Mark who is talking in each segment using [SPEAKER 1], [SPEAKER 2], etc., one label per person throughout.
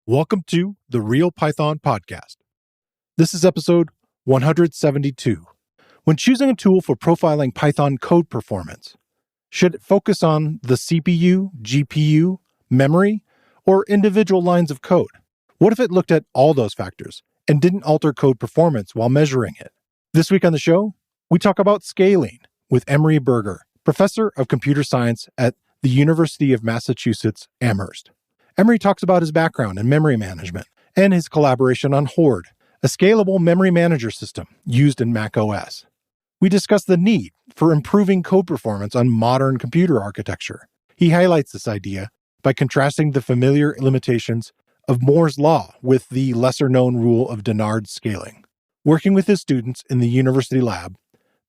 [SPEAKER 1] Welcome to the Real Python Podcast. This is episode 172. When choosing a tool for profiling Python code performance, should it focus on the CPU, GPU, memory, or individual lines of code? What if it looked at all those factors and didn't alter code performance while measuring it? This week on the show, we talk about scaling with Emory Berger, professor of computer science at the University of Massachusetts Amherst. Emory talks about his background in memory management and his collaboration on Horde, a scalable memory manager system used in macOS. We discuss the need for improving code performance on modern computer architecture. He highlights this idea by contrasting the familiar limitations of Moore's law with the lesser-known rule of Dennard scaling. Working with his students in the university lab,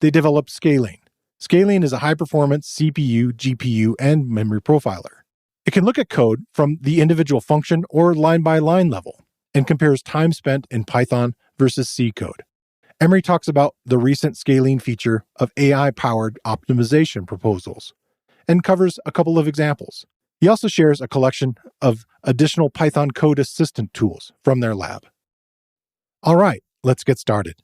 [SPEAKER 1] they developed Scaling. Scaling is a high-performance CPU, GPU, and memory profiler. It can look at code from the individual function or line-by-line level and compares time spent in Python versus C code. Emory talks about the recent scaling feature of AI-powered optimization proposals and covers a couple of examples. He also shares a collection of additional Python code assistant tools from their lab. All right, let's get started.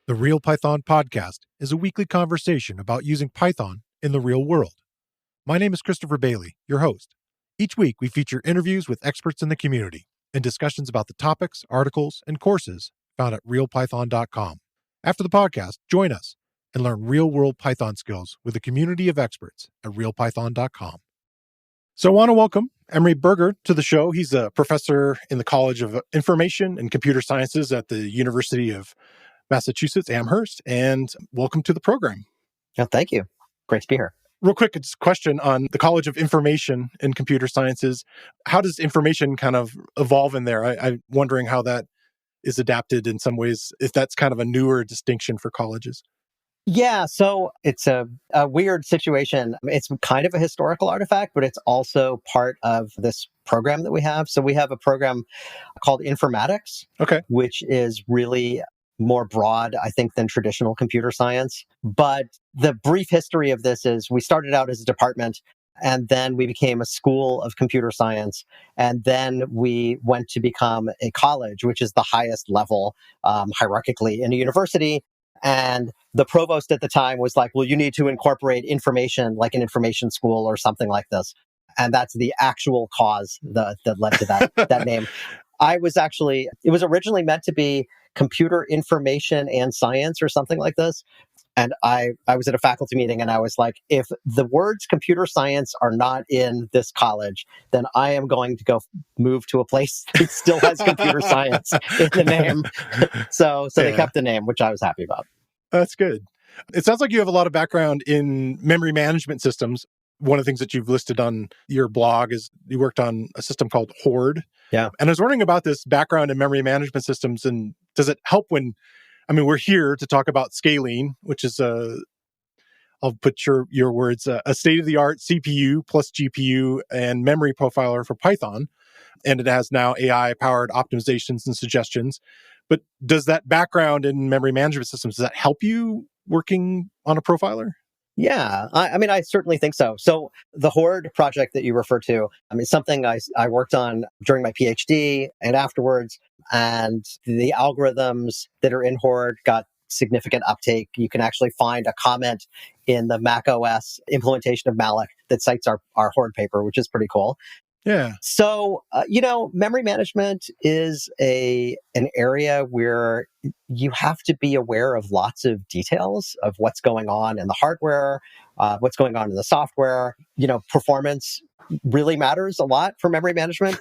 [SPEAKER 1] The Real Python Podcast is a weekly conversation about using Python in the real world. My name is Christopher Bailey, your host. Each week, we feature interviews with experts in the community and discussions about the topics, articles, and courses found at realpython.com. After the podcast, join us and learn real-world Python skills with a community of experts at realpython.com. So I want to welcome Emory Berger to the show. He's a professor in the College of Information and Computer Sciences at the University of Massachusetts Amherst, and welcome to the program.
[SPEAKER 2] Oh, thank you. Great to be here.
[SPEAKER 1] Real quick, it's a question on the College of Information and Computer Sciences. How does information kind of evolve in there? I'm wondering how that is adapted in some ways, if that's kind of a newer distinction for colleges.
[SPEAKER 2] Yeah, so it's a weird situation. It's kind of a historical artifact, but it's also part of this program that we have. So we have a program called Informatics, which is really more broad, I think, than traditional computer science. But the brief history of this is we started out as a department, and then we became a school of computer science. And then we went to become a college, which is the highest level hierarchically in a university. And the provost at the time was like, well, you need to incorporate information like an information school or something like this. And that's the actual cause that led to that name. It was originally meant to be computer information and science or something like this. And I was at a faculty meeting and I was like, if the words computer science are not in this college, then I am going to go move to a place that still has computer science in the name. So they kept the name, which I was happy about.
[SPEAKER 1] That's good. It sounds like you have a lot of background in memory management systems. One of the things that you've listed on your blog is you worked on a system called Horde.
[SPEAKER 2] Yeah.
[SPEAKER 1] And I was wondering about this background in memory management systems, and does it help when, we're here to talk about scaling, which is I'll put your words, a state-of-the-art CPU plus GPU and memory profiler for Python. And it has now AI-powered optimizations and suggestions. But does that background in memory management systems, does that help you working on a profiler?
[SPEAKER 2] Yeah, I certainly think so. So the Horde project that you refer to, something I worked on during my PhD and afterwards, and the algorithms that are in Horde got significant uptake. You can actually find a comment in the macOS implementation of Malloc that cites our Horde paper, which is pretty cool.
[SPEAKER 1] Yeah.
[SPEAKER 2] So, memory management is an area where you have to be aware of lots of details of what's going on in the hardware, what's going on in the software. Performance really matters a lot for memory management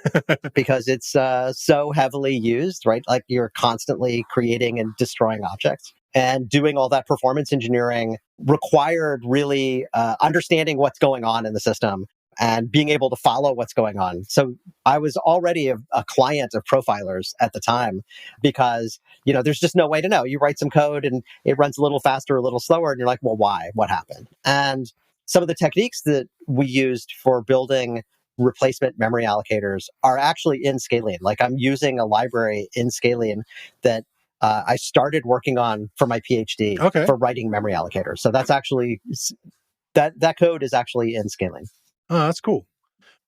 [SPEAKER 2] because it's so heavily used, right? Like you're constantly creating and destroying objects. And doing all that performance engineering required really understanding what's going on in the system and being able to follow what's going on. So I was already a client of profilers at the time because, there's just no way to know. You write some code and it runs a little faster, a little slower, and you're like, well, why? What happened? And some of the techniques that we used for building replacement memory allocators are actually in Scalene. Like I'm using a library in Scalene that I started working on for my PhD for writing memory allocators. So that's actually, that code is actually in Scalene.
[SPEAKER 1] Oh, that's cool.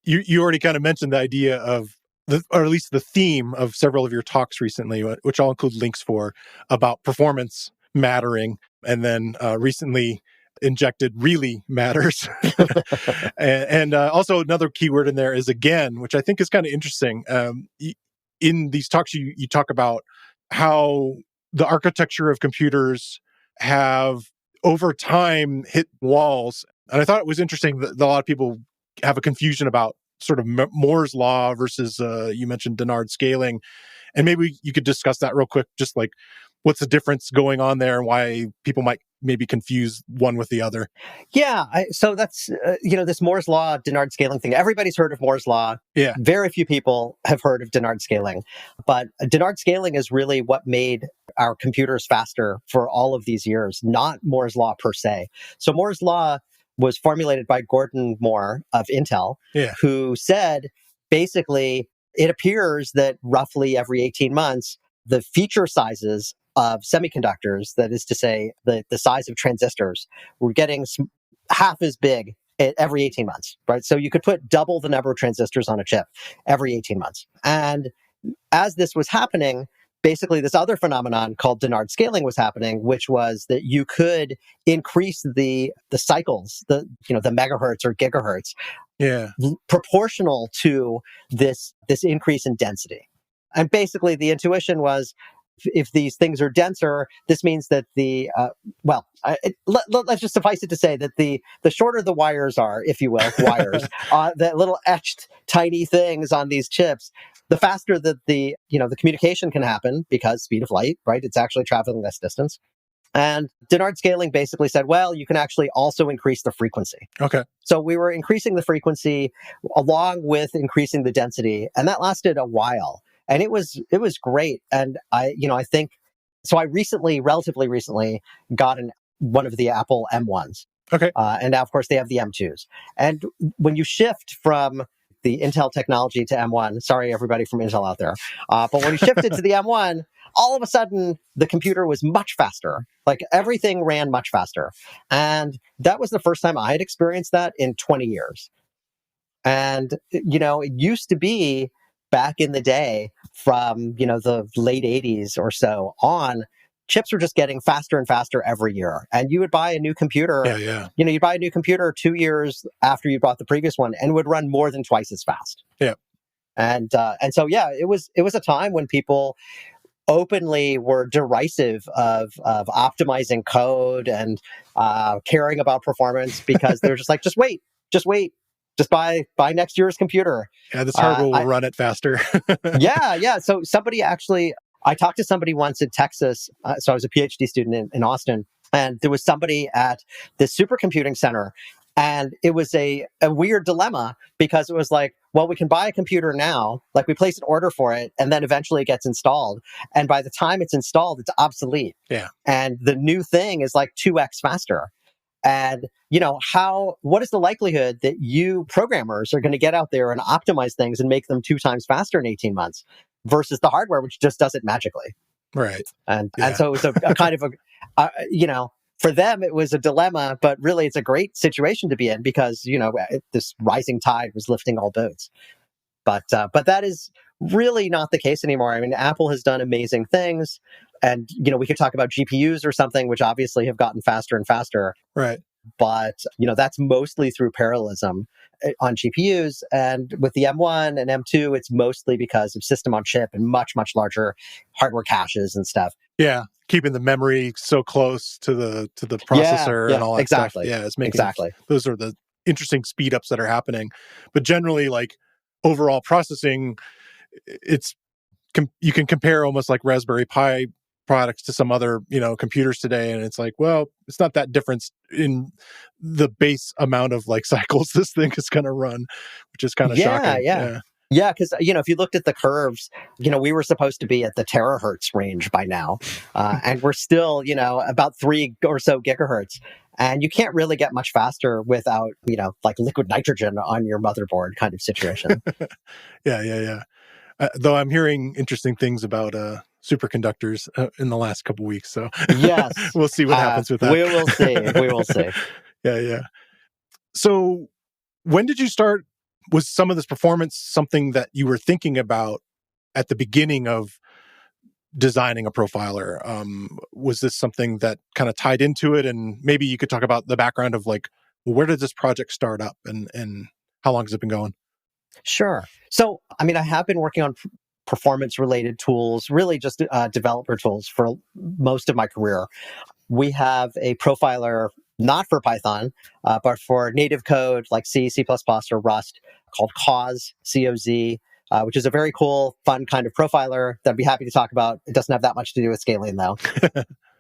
[SPEAKER 1] You already kind of mentioned the idea of, or at least the theme of several of your talks recently, which I'll include links for, about performance mattering, and then recently injected really matters. and also another keyword in there is again, which I think is kind of interesting. In these talks, you talk about how the architecture of computers have over time hit walls. And I thought it was interesting that a lot of people have a confusion about sort of Moore's law versus, you mentioned Dennard scaling. And maybe you could discuss that real quick, just like what's the difference going on there and why people might maybe confuse one with the other.
[SPEAKER 2] Yeah. So that's, this Moore's law, Dennard scaling thing. Everybody's heard of Moore's law.
[SPEAKER 1] Yeah.
[SPEAKER 2] Very few people have heard of Dennard scaling. But Dennard scaling is really what made our computers faster for all of these years, not Moore's law per se. So Moore's law was formulated by Gordon Moore of Intel, who said, basically, it appears that roughly every 18 months, the feature sizes of semiconductors, that is to say, the size of transistors, were getting half as big every 18 months, right? So you could put double the number of transistors on a chip every 18 months. And as this was happening, basically this other phenomenon called Dennard scaling was happening, which was that you could increase the cycles, the megahertz or gigahertz, proportional to this let's increase in density. And basically the intuition was, if these things are denser, this means that let's just suffice it to say that the shorter the wires are, if you will, wires, the little etched tiny things on these chips, the faster that the communication can happen, because speed of light, right? It's actually traveling this distance. And Dennard scaling basically said, well, you can actually also increase the frequency.
[SPEAKER 1] Okay.
[SPEAKER 2] So we were increasing the frequency along with increasing the density, and that lasted a while. And it was great. And I think, so I relatively recently, got one of the Apple M1s.
[SPEAKER 1] Okay.
[SPEAKER 2] And now, of course, they have the M2s. And when you shift from the Intel technology to M1, sorry, everybody from Intel out there, but when you shifted to the M1, all of a sudden, the computer was much faster. Like everything ran much faster. And that was the first time I had experienced that in 20 years. And, it used to be, back in the day, from the late 80s or so on, chips were just getting faster and faster every year. And you would buy a new computer. You'd buy a new computer 2 years after you bought the previous one, and would run more than twice as fast.
[SPEAKER 1] Yeah.
[SPEAKER 2] And so it was a time when people openly were derisive of optimizing code and caring about performance, because they're just like, just wait. Just buy next year's computer.
[SPEAKER 1] Yeah, this hardware will run it faster.
[SPEAKER 2] Yeah. So I talked to somebody once in Texas. So I was a PhD student in Austin, and there was somebody at this supercomputing center, and it was a weird dilemma, because it was like, well, we can buy a computer now, like we place an order for it, and then eventually it gets installed. And by the time it's installed, it's obsolete.
[SPEAKER 1] Yeah.
[SPEAKER 2] And the new thing is like 2x faster. And, what is the likelihood that you programmers are going to get out there and optimize things and make them 2 times faster in 18 months versus the hardware, which just does it magically?
[SPEAKER 1] Right.
[SPEAKER 2] And so it was a kind of for them, it was a dilemma, but really it's a great situation to be in, because, this rising tide was lifting all boats. But that is really not the case anymore. I mean, Apple has done amazing things, and, we could talk about GPUs or something, which obviously have gotten faster and faster.
[SPEAKER 1] Right.
[SPEAKER 2] But, that's mostly through parallelism on GPUs. And with the M1 and M2, it's mostly because of system on chip and much, much larger hardware caches and stuff.
[SPEAKER 1] Yeah. Keeping the memory so close to the processor and all that stuff. Yeah, it's making those are the interesting speed ups that are happening. But generally, like overall processing, you can compare almost like Raspberry Pi products to some other computers today, and it's like, well, it's not that difference in the base amount of like cycles this thing is going to run, which is kind of shocking.
[SPEAKER 2] Yeah, because, if you looked at the curves, we were supposed to be at the terahertz range by now, and we're still, about 3 or so gigahertz. And you can't really get much faster without, like liquid nitrogen on your motherboard kind of situation.
[SPEAKER 1] Yeah. Though I'm hearing interesting things about superconductors in the last couple weeks, so
[SPEAKER 2] Yes.
[SPEAKER 1] we'll see what happens with that.
[SPEAKER 2] We will see. We will see.
[SPEAKER 1] Yeah. So when did you start? Was some of this performance something that you were thinking about at the beginning of designing a profiler? Was this something that kind of tied into it? And maybe you could talk about the background of like, where did this project start up and how long has it been going?
[SPEAKER 2] Sure. So, I mean, I have been working on performance related tools, really just developer tools for most of my career. We have a profiler, not for Python, but for native code like C, C++, or Rust, called COZ, C-O-Z, which is a very cool, fun kind of profiler that I'd be happy to talk about. It doesn't have that much to do with scaling, though.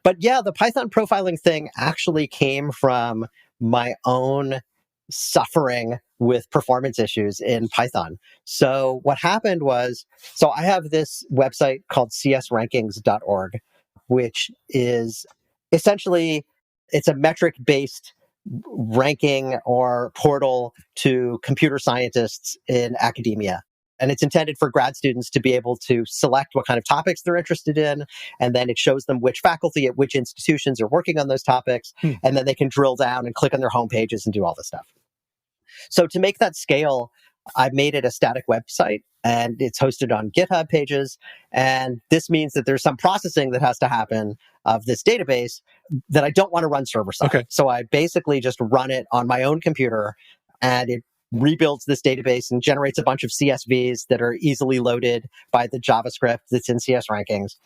[SPEAKER 2] But yeah, the Python profiling thing actually came from my own suffering with performance issues in Python. So what happened was, I have this website called csrankings.org, which is essentially, it's a metric-based ranking or portal to computer scientists in academia. And it's intended for grad students to be able to select what kind of topics they're interested in. And then it shows them which faculty at which institutions are working on those topics. And then they can drill down and click on their home pages and do all this stuff. So to make that scale, I made it a static website, and it's hosted on GitHub pages. And this means that there's some processing that has to happen of this database that I don't want to run server side.
[SPEAKER 1] Okay.
[SPEAKER 2] So I basically just run it on my own computer, and it rebuilds this database and generates a bunch of CSVs that are easily loaded by the JavaScript that's in CS Rankings.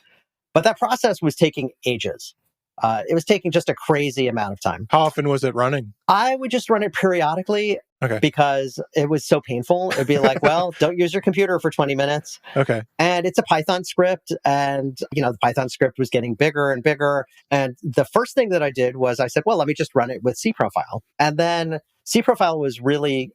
[SPEAKER 2] But that process was taking ages. It was taking just a crazy amount of time.
[SPEAKER 1] How often was it running?
[SPEAKER 2] I would just run it periodically because it was so painful. It'd be like, well, don't use your computer for 20 minutes.
[SPEAKER 1] Okay.
[SPEAKER 2] And it's a Python script. And, the Python script was getting bigger and bigger. And the first thing that I did was I said, well, let me just run it with cProfile. And then cProfile was really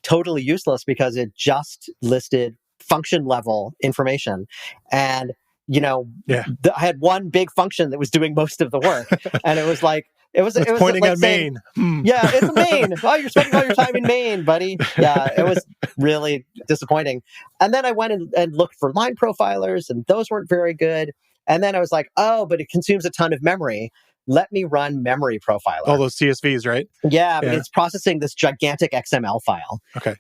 [SPEAKER 2] totally useless because it just listed function level information. And I had one big function that was doing most of the work, and it was like it was
[SPEAKER 1] pointing
[SPEAKER 2] like
[SPEAKER 1] at
[SPEAKER 2] saying,
[SPEAKER 1] main.
[SPEAKER 2] Yeah, it's main. Oh, you're spending all your time in main, buddy. Yeah, it was really disappointing. And then I went and looked for line profilers, and those weren't very good. And then I was like, oh, but it consumes a ton of memory. Let me run Memory Profiler.
[SPEAKER 1] All those CSVs, right?
[SPEAKER 2] Yeah, but it's processing this gigantic XML file.
[SPEAKER 1] Okay.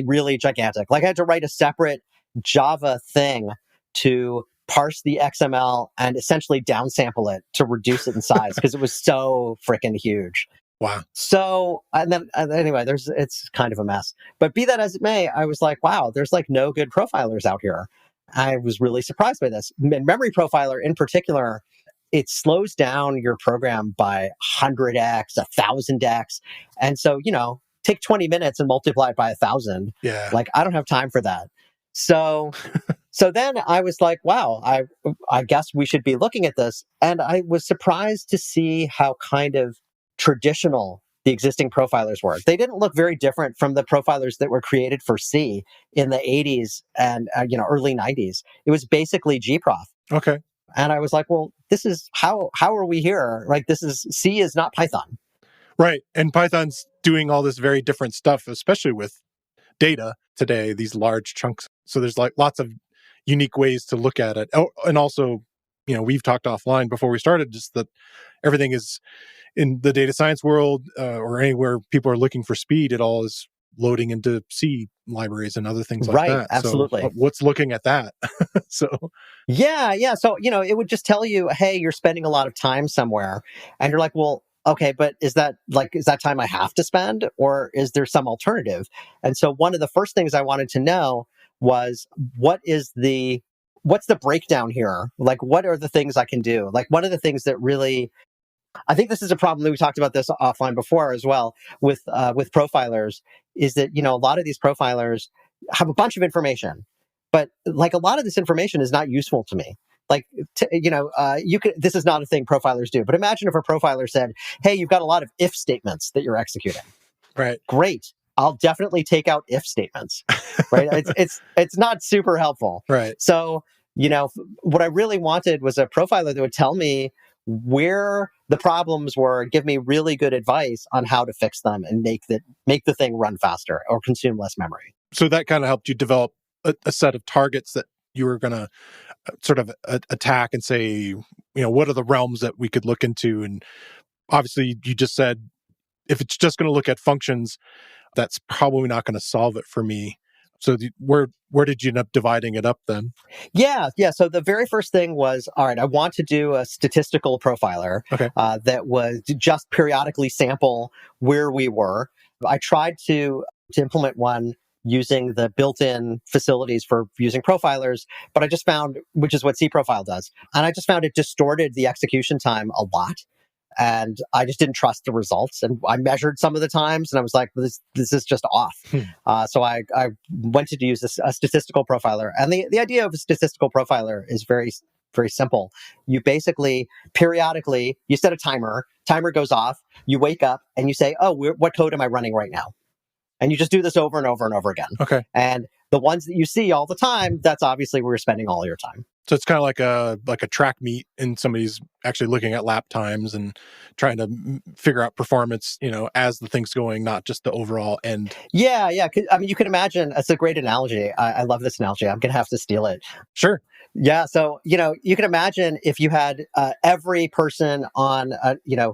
[SPEAKER 2] Really gigantic. Like I had to write a separate Java thing to parse the XML and essentially downsample it to reduce it in size because it was so freaking huge.
[SPEAKER 1] Wow.
[SPEAKER 2] So, anyway, it's kind of a mess. But be that as it may, I was like, wow, there's like no good profilers out here. I was really surprised by this. Memory Profiler in particular, it slows down your program by 100x, 1000x. And so, take 20 minutes and multiply it by 1,000.
[SPEAKER 1] Yeah.
[SPEAKER 2] Like, I don't have time for that. So then I was like, wow, I guess we should be looking at this. And I was surprised to see how kind of traditional the existing profilers were. They didn't look very different from the profilers that were created for C in the 80s and early 90s. It was basically gprof.
[SPEAKER 1] Okay.
[SPEAKER 2] And I was like, well, this is how are we here? Like, C is not Python.
[SPEAKER 1] Right. And Python's doing all this very different stuff, especially with data today, these large chunks. So there's like lots of unique ways to look at it. Oh, and also, we've talked offline before we started, just that everything is in the data science world or anywhere people are looking for speed, it all is loading into C libraries and other things like that.
[SPEAKER 2] Right, absolutely.
[SPEAKER 1] So what's looking at that? So
[SPEAKER 2] yeah. So, it would just tell you, hey, you're spending a lot of time somewhere. And you're like, well, okay, but is that time I have to spend, or is there some alternative? And so one of the first things I wanted to know was what's the breakdown here? Like, what are the things I can do? Like, one of the things that really, I think this is a problem that we talked about this offline before as well with profilers, is that, a lot of these profilers have a bunch of information, but like a lot of this information is not useful to me. Like, this is not a thing profilers do, but imagine if a profiler said, hey, you've got a lot of if statements that you're executing.
[SPEAKER 1] Right.
[SPEAKER 2] Great. I'll definitely take out if statements. Right. It's not super helpful.
[SPEAKER 1] Right.
[SPEAKER 2] So, what I really wanted was a profiler that would tell me where The problems were give me really good advice on how to fix them and make the thing run faster or consume less memory.
[SPEAKER 1] So that kind of helped you develop a set of targets that you were going to sort of attack and say, what are the realms that we could look into? And obviously, you just said, if it's just going to look at functions, that's probably not going to solve it for me. So where did you end up dividing it up then?
[SPEAKER 2] Yeah. So the very first thing was, all right, I want to do a statistical profiler that was just periodically sample where we were. I tried to implement one using the built-in facilities for using profilers, but I just found, which is what Cprofile does, and I just found it distorted the execution time a lot. And I just didn't trust the results. And I measured some of the times and I was like, this is just off. So I went to use a statistical profiler. And the idea of a statistical profiler is very, very simple. You basically, periodically, you set a timer goes off, you wake up and you say, oh, what code am I running right now? And you just do this over and over and over again.
[SPEAKER 1] Okay.
[SPEAKER 2] And the ones that you see all the time, that's obviously where you're spending all your time.
[SPEAKER 1] So it's kind of like a track meet, and somebody's actually looking at lap times and trying to figure out performance, as the thing's going, not just the overall end.
[SPEAKER 2] Yeah. I mean, you can imagine, it's a great analogy. I love this analogy. I'm going to have to steal it.
[SPEAKER 1] Sure.
[SPEAKER 2] Yeah. So, you can imagine if you had every person on,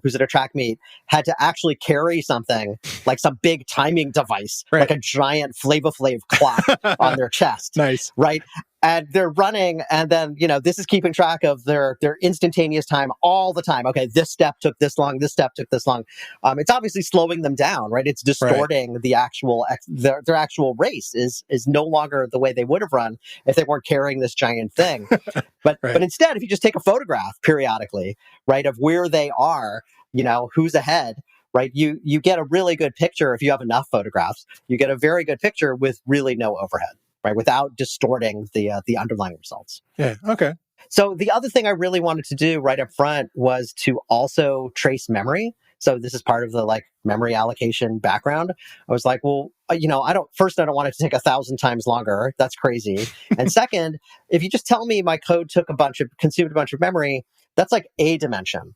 [SPEAKER 2] who's at a track meet had to actually carry something like some big timing device,
[SPEAKER 1] right,
[SPEAKER 2] like a giant Flava Flav clock on their chest.
[SPEAKER 1] Nice.
[SPEAKER 2] Right. And they're running, and then, this is keeping track of their instantaneous time all the time. Okay, this step took this long, this step took this long. It's obviously slowing them down, right? It's distorting the actual, their actual race is no longer the way they would have run if they weren't carrying this giant thing. But instead, if you just take a photograph periodically, right, of where they are, who's ahead, right, you get a really good picture. If you have enough photographs, you get a very good picture with really no overhead. Right, without distorting the underlying results.
[SPEAKER 1] Yeah. Okay.
[SPEAKER 2] So the other thing I really wanted to do right up front was to also trace memory. So this is part of the memory allocation background. I was like, well, I don't want it to take 1,000 times longer. That's crazy. And second, if you just tell me my code consumed a bunch of memory, that's like a dimension.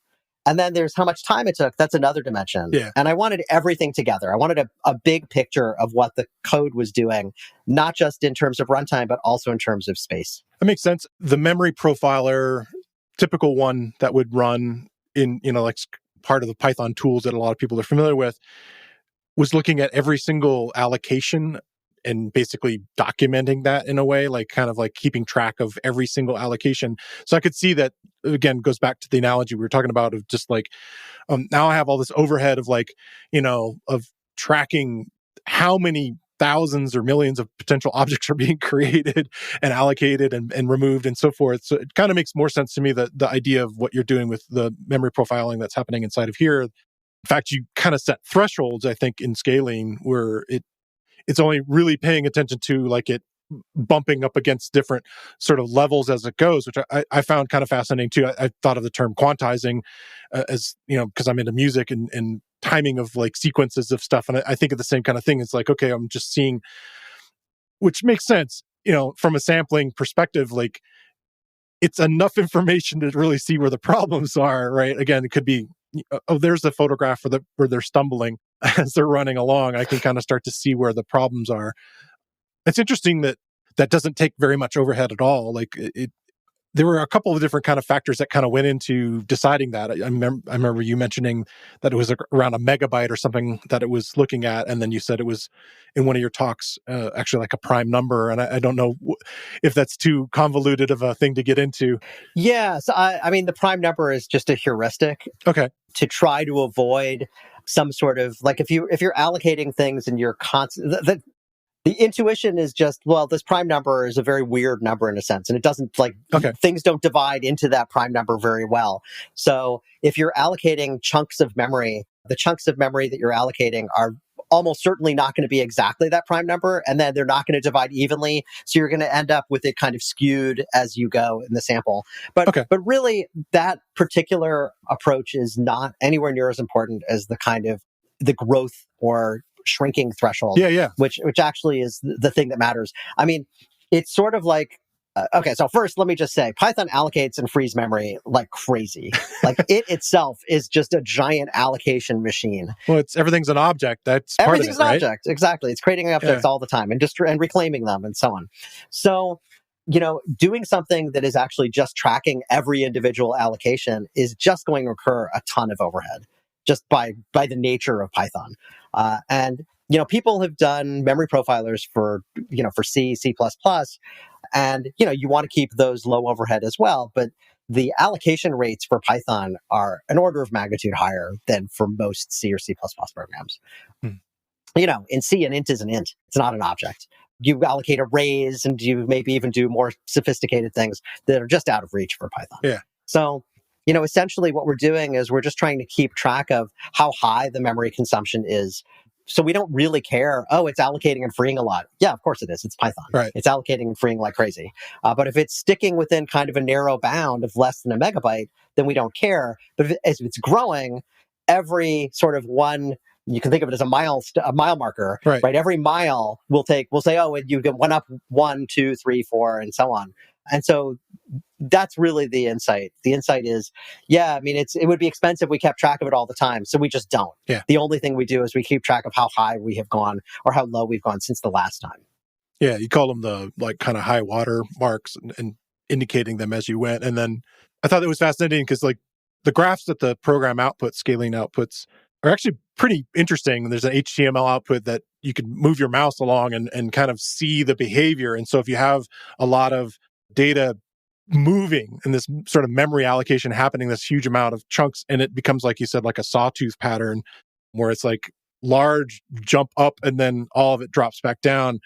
[SPEAKER 2] And then there's how much time it took. That's another dimension.
[SPEAKER 1] Yeah.
[SPEAKER 2] And I wanted everything together. I wanted a big picture of what the code was doing, not just in terms of runtime, but also in terms of space.
[SPEAKER 1] That makes sense. The memory profiler, typical one that would run in, part of the Python tools that a lot of people are familiar with, was looking at every single allocation and basically documenting that in a way, kind of keeping track of every single allocation. So I could see that, again, goes back to the analogy we were talking about of just now I have all this overhead of of tracking how many thousands or millions of potential objects are being created and allocated and removed and so forth. So it kind of makes more sense to me that the idea of what you're doing with the memory profiling that's happening inside of here. In fact, you kind of set thresholds, I think, in scaling where it's only really paying attention to it bumping up against different sort of levels as it goes, which I found kind of fascinating too. I thought of the term quantizing as, because I'm into music and timing of sequences of stuff. And I think of the same kind of thing. It's okay, I'm just seeing, which makes sense, from a sampling perspective, it's enough information to really see where the problems are, right? Again, it could be, there's a photograph where they're stumbling as they're running along. I can kind of start to see where the problems are. It's interesting that doesn't take very much overhead at all. There were a couple of different kind of factors that kind of went into deciding that. I remember you mentioning that it was around a megabyte or something that it was looking at, and then you said it was in one of your talks actually a prime number. And I don't know if that's too convoluted of a thing to get into.
[SPEAKER 2] Yeah, so I mean the prime number is just a heuristic.
[SPEAKER 1] Okay.
[SPEAKER 2] To try to avoid some sort of if you're allocating things and you're constant. The intuition is just, well, this prime number is a very weird number in a sense, and it doesn't things don't divide into that prime number very well. So if you're allocating chunks of memory, the chunks of memory that you're allocating are almost certainly not going to be exactly that prime number, and then they're not going to divide evenly. So you're going to end up with it kind of skewed as you go in the sample. But really, that particular approach is not anywhere near as important as the kind of the growth or shrinking threshold,
[SPEAKER 1] which
[SPEAKER 2] actually is the thing that matters. I mean, it's sort of like Okay, so first, let me just say Python allocates and frees memory like crazy. Like it itself is just a giant allocation machine.
[SPEAKER 1] Well, everything's an object. That's part of it,
[SPEAKER 2] Everything's an
[SPEAKER 1] right?
[SPEAKER 2] object. Exactly. It's creating objects all the time and just and reclaiming them and so on. So, doing something that is actually just tracking every individual allocation is just going to incur a ton of overhead just by the nature of Python. And people have done memory profilers for C, C++, and you want to keep those low overhead as well, but the allocation rates for Python are an order of magnitude higher than for most C or C++ programs.
[SPEAKER 1] Hmm.
[SPEAKER 2] In C, an int is an int. It's not an object. You allocate arrays, and you maybe even do more sophisticated things that are just out of reach for Python.
[SPEAKER 1] Yeah.
[SPEAKER 2] So, essentially what we're doing is we're just trying to keep track of how high the memory consumption is. So we don't really care, it's allocating and freeing a lot. Yeah, of course it is. It's Python.
[SPEAKER 1] Right.
[SPEAKER 2] It's allocating and freeing like crazy. But if it's sticking within kind of a narrow bound of less than a megabyte, then we don't care. But if it's growing, every sort of one, you can think of it as a mile marker,
[SPEAKER 1] right?
[SPEAKER 2] Every mile we'll say, you went up 1, 2, 3, 4, and so on. And so that's really the insight. The insight is, it would be expensive if we kept track of it all the time. So we just don't.
[SPEAKER 1] Yeah.
[SPEAKER 2] The only thing we do is we keep track of how high we have gone or how low we've gone since the last time.
[SPEAKER 1] Yeah, you call them the kind of high water marks and indicating them as you went. And then I thought it was fascinating because the graphs that the program outputs, scaling outputs, are actually pretty interesting. There's an HTML output that you can move your mouse along and kind of see the behavior. And so if you have a lot of data moving and this sort of memory allocation happening, this huge amount of chunks, and it becomes, like you said, like a sawtooth pattern where it's like large jump up and then all of it drops back down.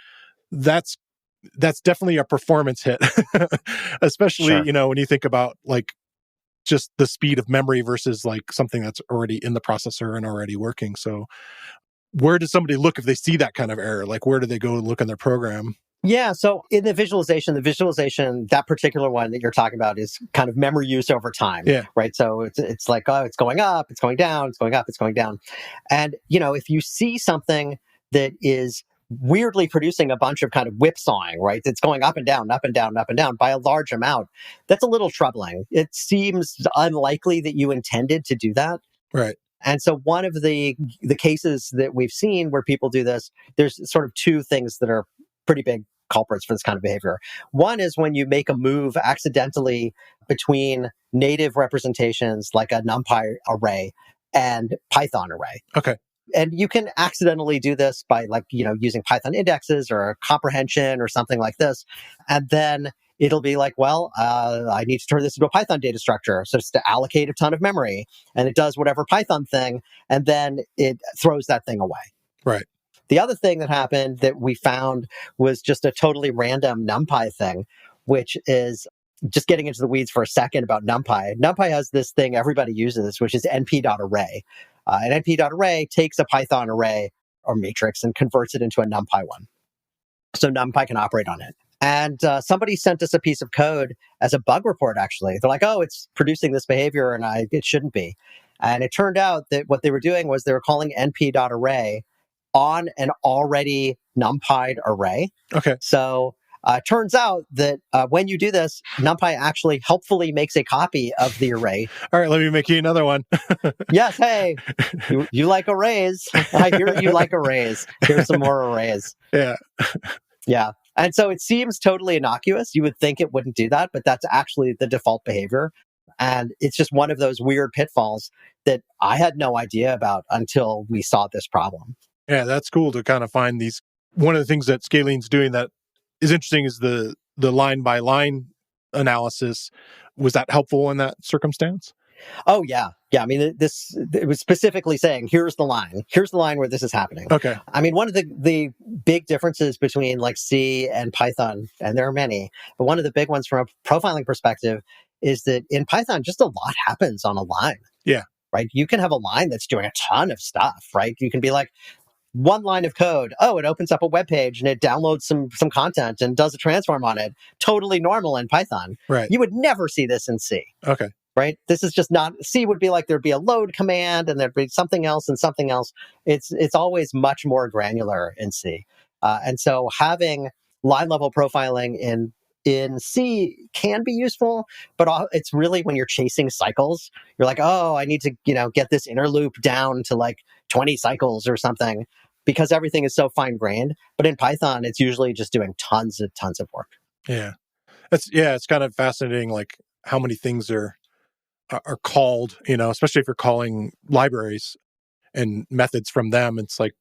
[SPEAKER 1] That's definitely a performance hit, especially,
[SPEAKER 2] Sure.
[SPEAKER 1] When you think about just the speed of memory versus something that's already in the processor and already working. So where does somebody look if they see that kind of error? Where do they go and look in their program?
[SPEAKER 2] Yeah, so in the visualization, that particular one that you're talking about is kind of memory use over time, right? So it's like, it's going up, it's going down, it's going up, it's going down. And, if you see something that is weirdly producing a bunch of kind of whipsawing, right? That's going up and down, up and down, up and down by a large amount, that's a little troubling. It seems unlikely that you intended to do that.
[SPEAKER 1] Right.
[SPEAKER 2] And so one of the cases that we've seen where people do this, there's sort of two things that are pretty big culprits for this kind of behavior. One is when you make a move accidentally between native representations like a NumPy array and Python array.
[SPEAKER 1] Okay.
[SPEAKER 2] And you can accidentally do this by using Python indexes or comprehension or something like this. And then it'll be like, I need to turn this into a Python data structure. So it's to allocate a ton of memory, and it does whatever Python thing, and then it throws that thing away.
[SPEAKER 1] Right.
[SPEAKER 2] The other thing that happened that we found was just a totally random NumPy thing, which is just getting into the weeds for a second about NumPy. NumPy has this thing everybody uses, which is np.array. And np.array takes a Python array or matrix and converts it into a NumPy one. So NumPy can operate on it. And somebody sent us a piece of code as a bug report, actually. They're like, it's producing this behavior, and it shouldn't be. And it turned out that what they were doing was they were calling np.array on an already NumPy array.
[SPEAKER 1] Okay.
[SPEAKER 2] So it turns out that when you do this, NumPy actually helpfully makes a copy of the array.
[SPEAKER 1] All right, let me make you another one.
[SPEAKER 2] Yes, hey, you like arrays. I hear you like arrays. Here's some more arrays.
[SPEAKER 1] Yeah.
[SPEAKER 2] Yeah. And so it seems totally innocuous. You would think it wouldn't do that, but that's actually the default behavior. And it's just one of those weird pitfalls that I had no idea about until we saw this problem.
[SPEAKER 1] Yeah, that's cool to kind of find these. One of the things that Scalene's doing that is interesting is the line by line analysis. Was that helpful in that circumstance?
[SPEAKER 2] Oh, yeah. Yeah. I mean, it was specifically saying, here's the line where this is happening.
[SPEAKER 1] Okay.
[SPEAKER 2] I mean, one of the big differences between C and Python, and there are many, but one of the big ones from a profiling perspective is that in Python, just a lot happens on a line.
[SPEAKER 1] Yeah.
[SPEAKER 2] Right. You can have a line that's doing a ton of stuff, right? You can be like, one line of code, it opens up a web page and it downloads some content and does a transform on it. Totally normal in Python.
[SPEAKER 1] Right.
[SPEAKER 2] You would never see this in C.
[SPEAKER 1] Okay.
[SPEAKER 2] Right? This is just not, C would be like there'd be a load command and there'd be something else and something else. It's always much more granular in C. And so having line level profiling in in C can be useful, but it's really when you're chasing cycles. You're like, oh, I need to, get this inner loop down to like 20 cycles or something because everything is so fine grained. But in Python, it's usually just doing tons of work.
[SPEAKER 1] Yeah. It's kind of fascinating, like how many things are called, especially if you're calling libraries and methods from them. It's like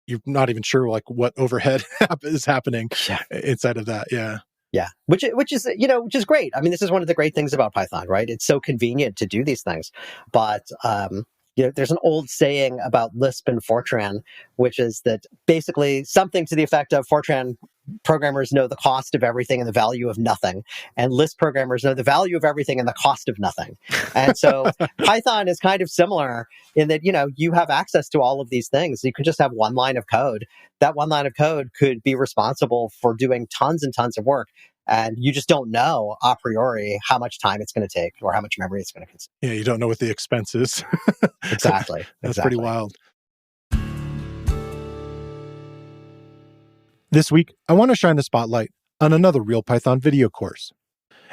[SPEAKER 1] you're not even sure like what overhead is happening inside of that. Yeah.
[SPEAKER 2] Yeah, which is great. I mean, this is one of the great things about Python, right? It's so convenient to do these things. But there's an old saying about Lisp and Fortran, which is that basically something to the effect of Fortran programmers know the cost of everything and the value of nothing, and Lisp programmers know the value of everything and the cost of nothing. And so Python is kind of similar in that you have access to all of these things. You can just have one line of code. That one line of code could be responsible for doing tons and tons of work. And you just don't know a priori how much time it's going to take or how much memory it's going to consume.
[SPEAKER 1] Yeah, you don't know what the expense is.
[SPEAKER 2] Exactly.
[SPEAKER 1] That's pretty wild. This week, I want to shine a spotlight on another Real Python video course.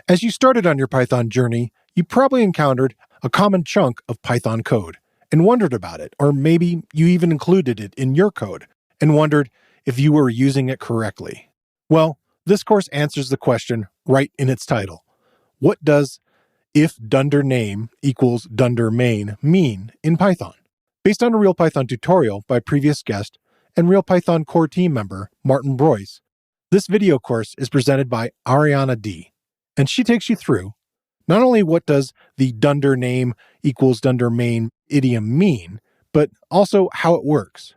[SPEAKER 1] As you started on your Python journey, you probably encountered a common chunk of Python code and wondered about it, or maybe you even included it in your code and wondered if you were using it correctly. Well, this course answers the question right in its title. What does if dunder name equals dunder main mean in Python? Based on a Real Python tutorial by previous guest and Real Python core team member Martin Broyce, this video course is presented by Ariana D., and she takes you through not only what does the dunder name equals dunder main idiom mean, but also how it works,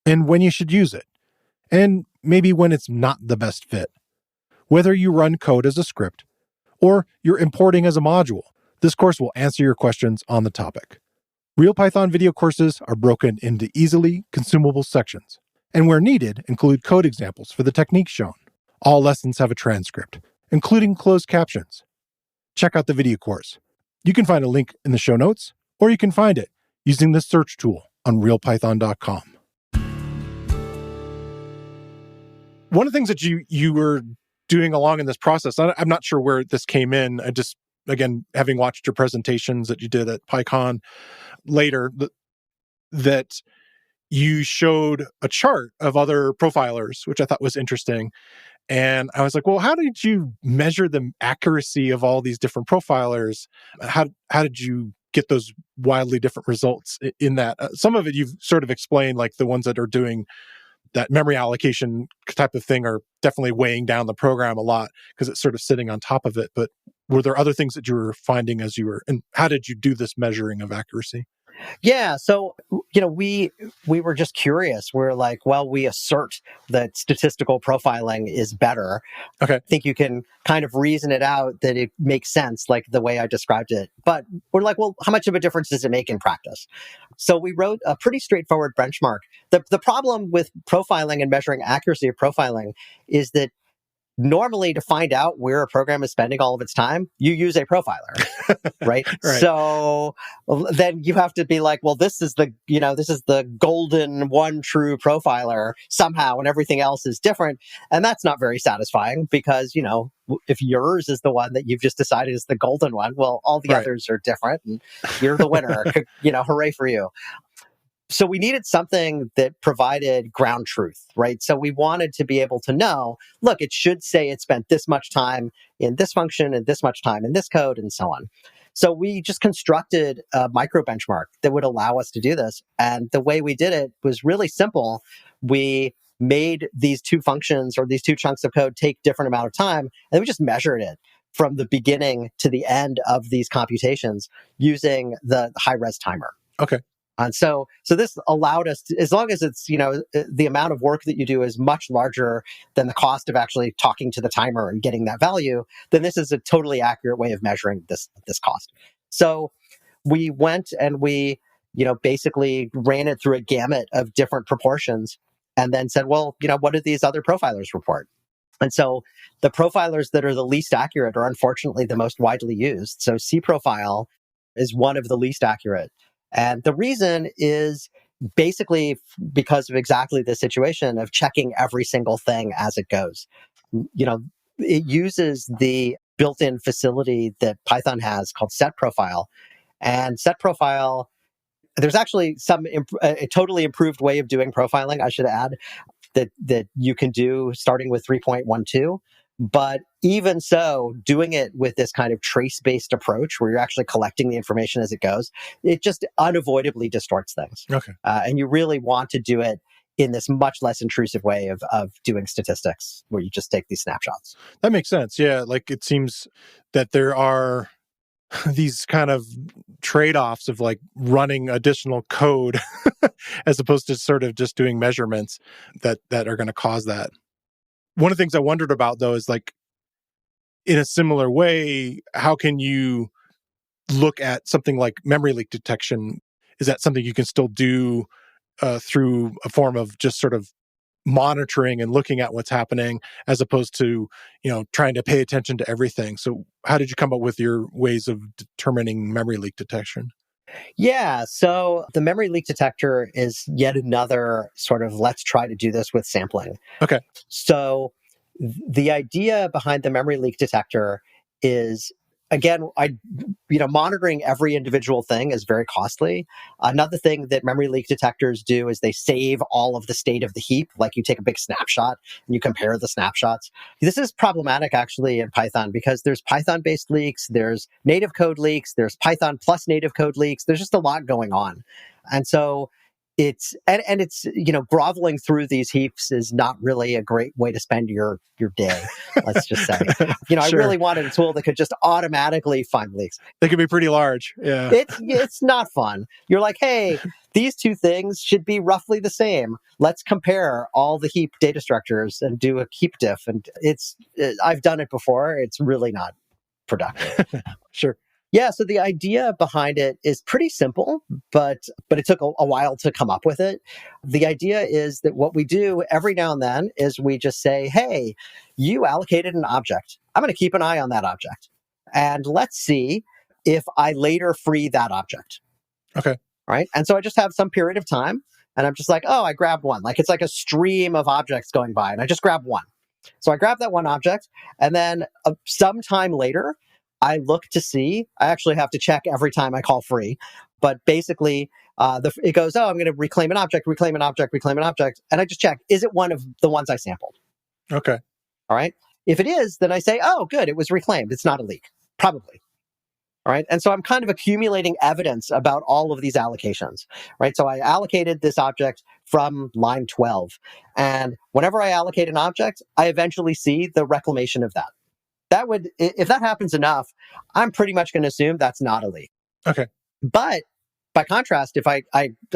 [SPEAKER 1] and when you should use it, and maybe when it's not the best fit. Whether you run code as a script or you're importing as a module, this course will answer your questions on the topic. Real Python video courses are broken into easily consumable sections, and where needed, include code examples for the techniques shown. All lessons have a transcript, including closed captions. Check out the video course. You can find a link in the show notes, or you can find it using the search tool on realpython.com. One of the things that you were doing along in this process, I'm not sure where this came in. I just, again, having watched your presentations that you did at PyCon later, that you showed a chart of other profilers, which I thought was interesting. And I was like, well, how did you measure the accuracy of all these different profilers? How did you get those wildly different results in that? Some of it you've sort of explained, like the ones that are doing that memory allocation type of thing are definitely weighing down the program a lot because it's sort of sitting on top of it. But were there other things that you were finding as you were, and how did you do this measuring of accuracy?
[SPEAKER 2] Yeah. So, we were just curious. We're like, well, we assert that statistical profiling is better.
[SPEAKER 1] Okay.
[SPEAKER 2] I think you can kind of reason it out that it makes sense, like the way I described it. But we're like, well, how much of a difference does it make in practice? So we wrote a pretty straightforward benchmark. The problem with profiling and measuring accuracy of profiling is that normally to find out where a program is spending all of its time, you use a profiler, right?
[SPEAKER 1] Right.
[SPEAKER 2] So then you have to be like, well, this is the golden one true profiler somehow, and everything else is different. And that's not very satisfying because, if yours is the one that you've just decided is the golden one, well, all the others are different and you're the winner, hooray for you. So we needed something that provided ground truth, right? So we wanted to be able to know, look, it should say it spent this much time in this function and this much time in this code and so on. So we just constructed a micro benchmark that would allow us to do this. And the way we did it was really simple. We made these two functions or these two chunks of code take different amount of time, and we just measured it from the beginning to the end of these computations using the high-res timer.
[SPEAKER 1] Okay.
[SPEAKER 2] And so this allowed us to, as long as it's, the amount of work that you do is much larger than the cost of actually talking to the timer and getting that value, then this is a totally accurate way of measuring this cost. So we went and we, basically ran it through a gamut of different proportions and then said, well, what do these other profilers report? And so the profilers that are the least accurate are unfortunately the most widely used. So cProfile is one of the least accurate. And the reason is basically because of exactly the situation of checking every single thing as it goes. it uses the built-in facility that Python has called setProfile. And setProfile, there's actually a totally improved way of doing profiling, I should add, that you can do starting with 3.12. But even so, doing it with this kind of trace-based approach where you're actually collecting the information as it goes, it just unavoidably distorts things.
[SPEAKER 1] Okay.
[SPEAKER 2] And you really want to do it in this much less intrusive way of doing statistics where you just take these snapshots.
[SPEAKER 1] That makes sense. Yeah. Like it seems that there are these kind of trade-offs of like running additional code as opposed to sort of just doing measurements that are going to cause that. One of the things I wondered about though is like in a similar way, how can you look at something like memory leak detection? Is that something you can still do through a form of just sort of monitoring and looking at what's happening as opposed to, trying to pay attention to everything? So how did you come up with your ways of determining memory leak detection?
[SPEAKER 2] Yeah, so the memory leak detector is yet another sort of let's try to do this with sampling.
[SPEAKER 1] Okay.
[SPEAKER 2] So the idea behind the memory leak detector is, again, monitoring every individual thing is very costly. Another thing that memory leak detectors do is they save all of the state of the heap. Like you take a big snapshot and you compare the snapshots. This is problematic actually in Python because there's Python-based leaks, there's native code leaks, there's Python plus native code leaks. There's just a lot going on. And so it's groveling through these heaps is not really a great way to spend your day, let's just say.
[SPEAKER 1] Sure.
[SPEAKER 2] I really wanted a tool that could just automatically find leaks.
[SPEAKER 1] They can be pretty large. Yeah.
[SPEAKER 2] It's not fun. You're like, hey, these two things should be roughly the same. Let's compare all the heap data structures and do a heap diff. And I've done it before. It's really not productive.
[SPEAKER 1] Sure.
[SPEAKER 2] Yeah, so the idea behind it is pretty simple, but it took a while to come up with it. The idea is that what we do every now and then is we just say, hey, you allocated an object. I'm going to keep an eye on that object. And let's see if I later free that object.
[SPEAKER 1] Okay.
[SPEAKER 2] Right? And so I just have some period of time and I'm just like, oh, I grabbed one. Like it's like a stream of objects going by and I just grab one. So I grab that one object and then sometime later, I look to see, I actually have to check every time I call free, but basically it goes, oh, I'm going to reclaim an object. And I just check, is it one of the ones I sampled?
[SPEAKER 1] Okay.
[SPEAKER 2] All right. If it is, then I say, oh, good, it was reclaimed. It's not a leak, probably. All right. And so I'm kind of accumulating evidence about all of these allocations, right? So I allocated this object from line 12. And whenever I allocate an object, I eventually see the reclamation of that. If that happens enough, I'm pretty much going to assume that's not a leak.
[SPEAKER 1] Okay.
[SPEAKER 2] But by contrast, if I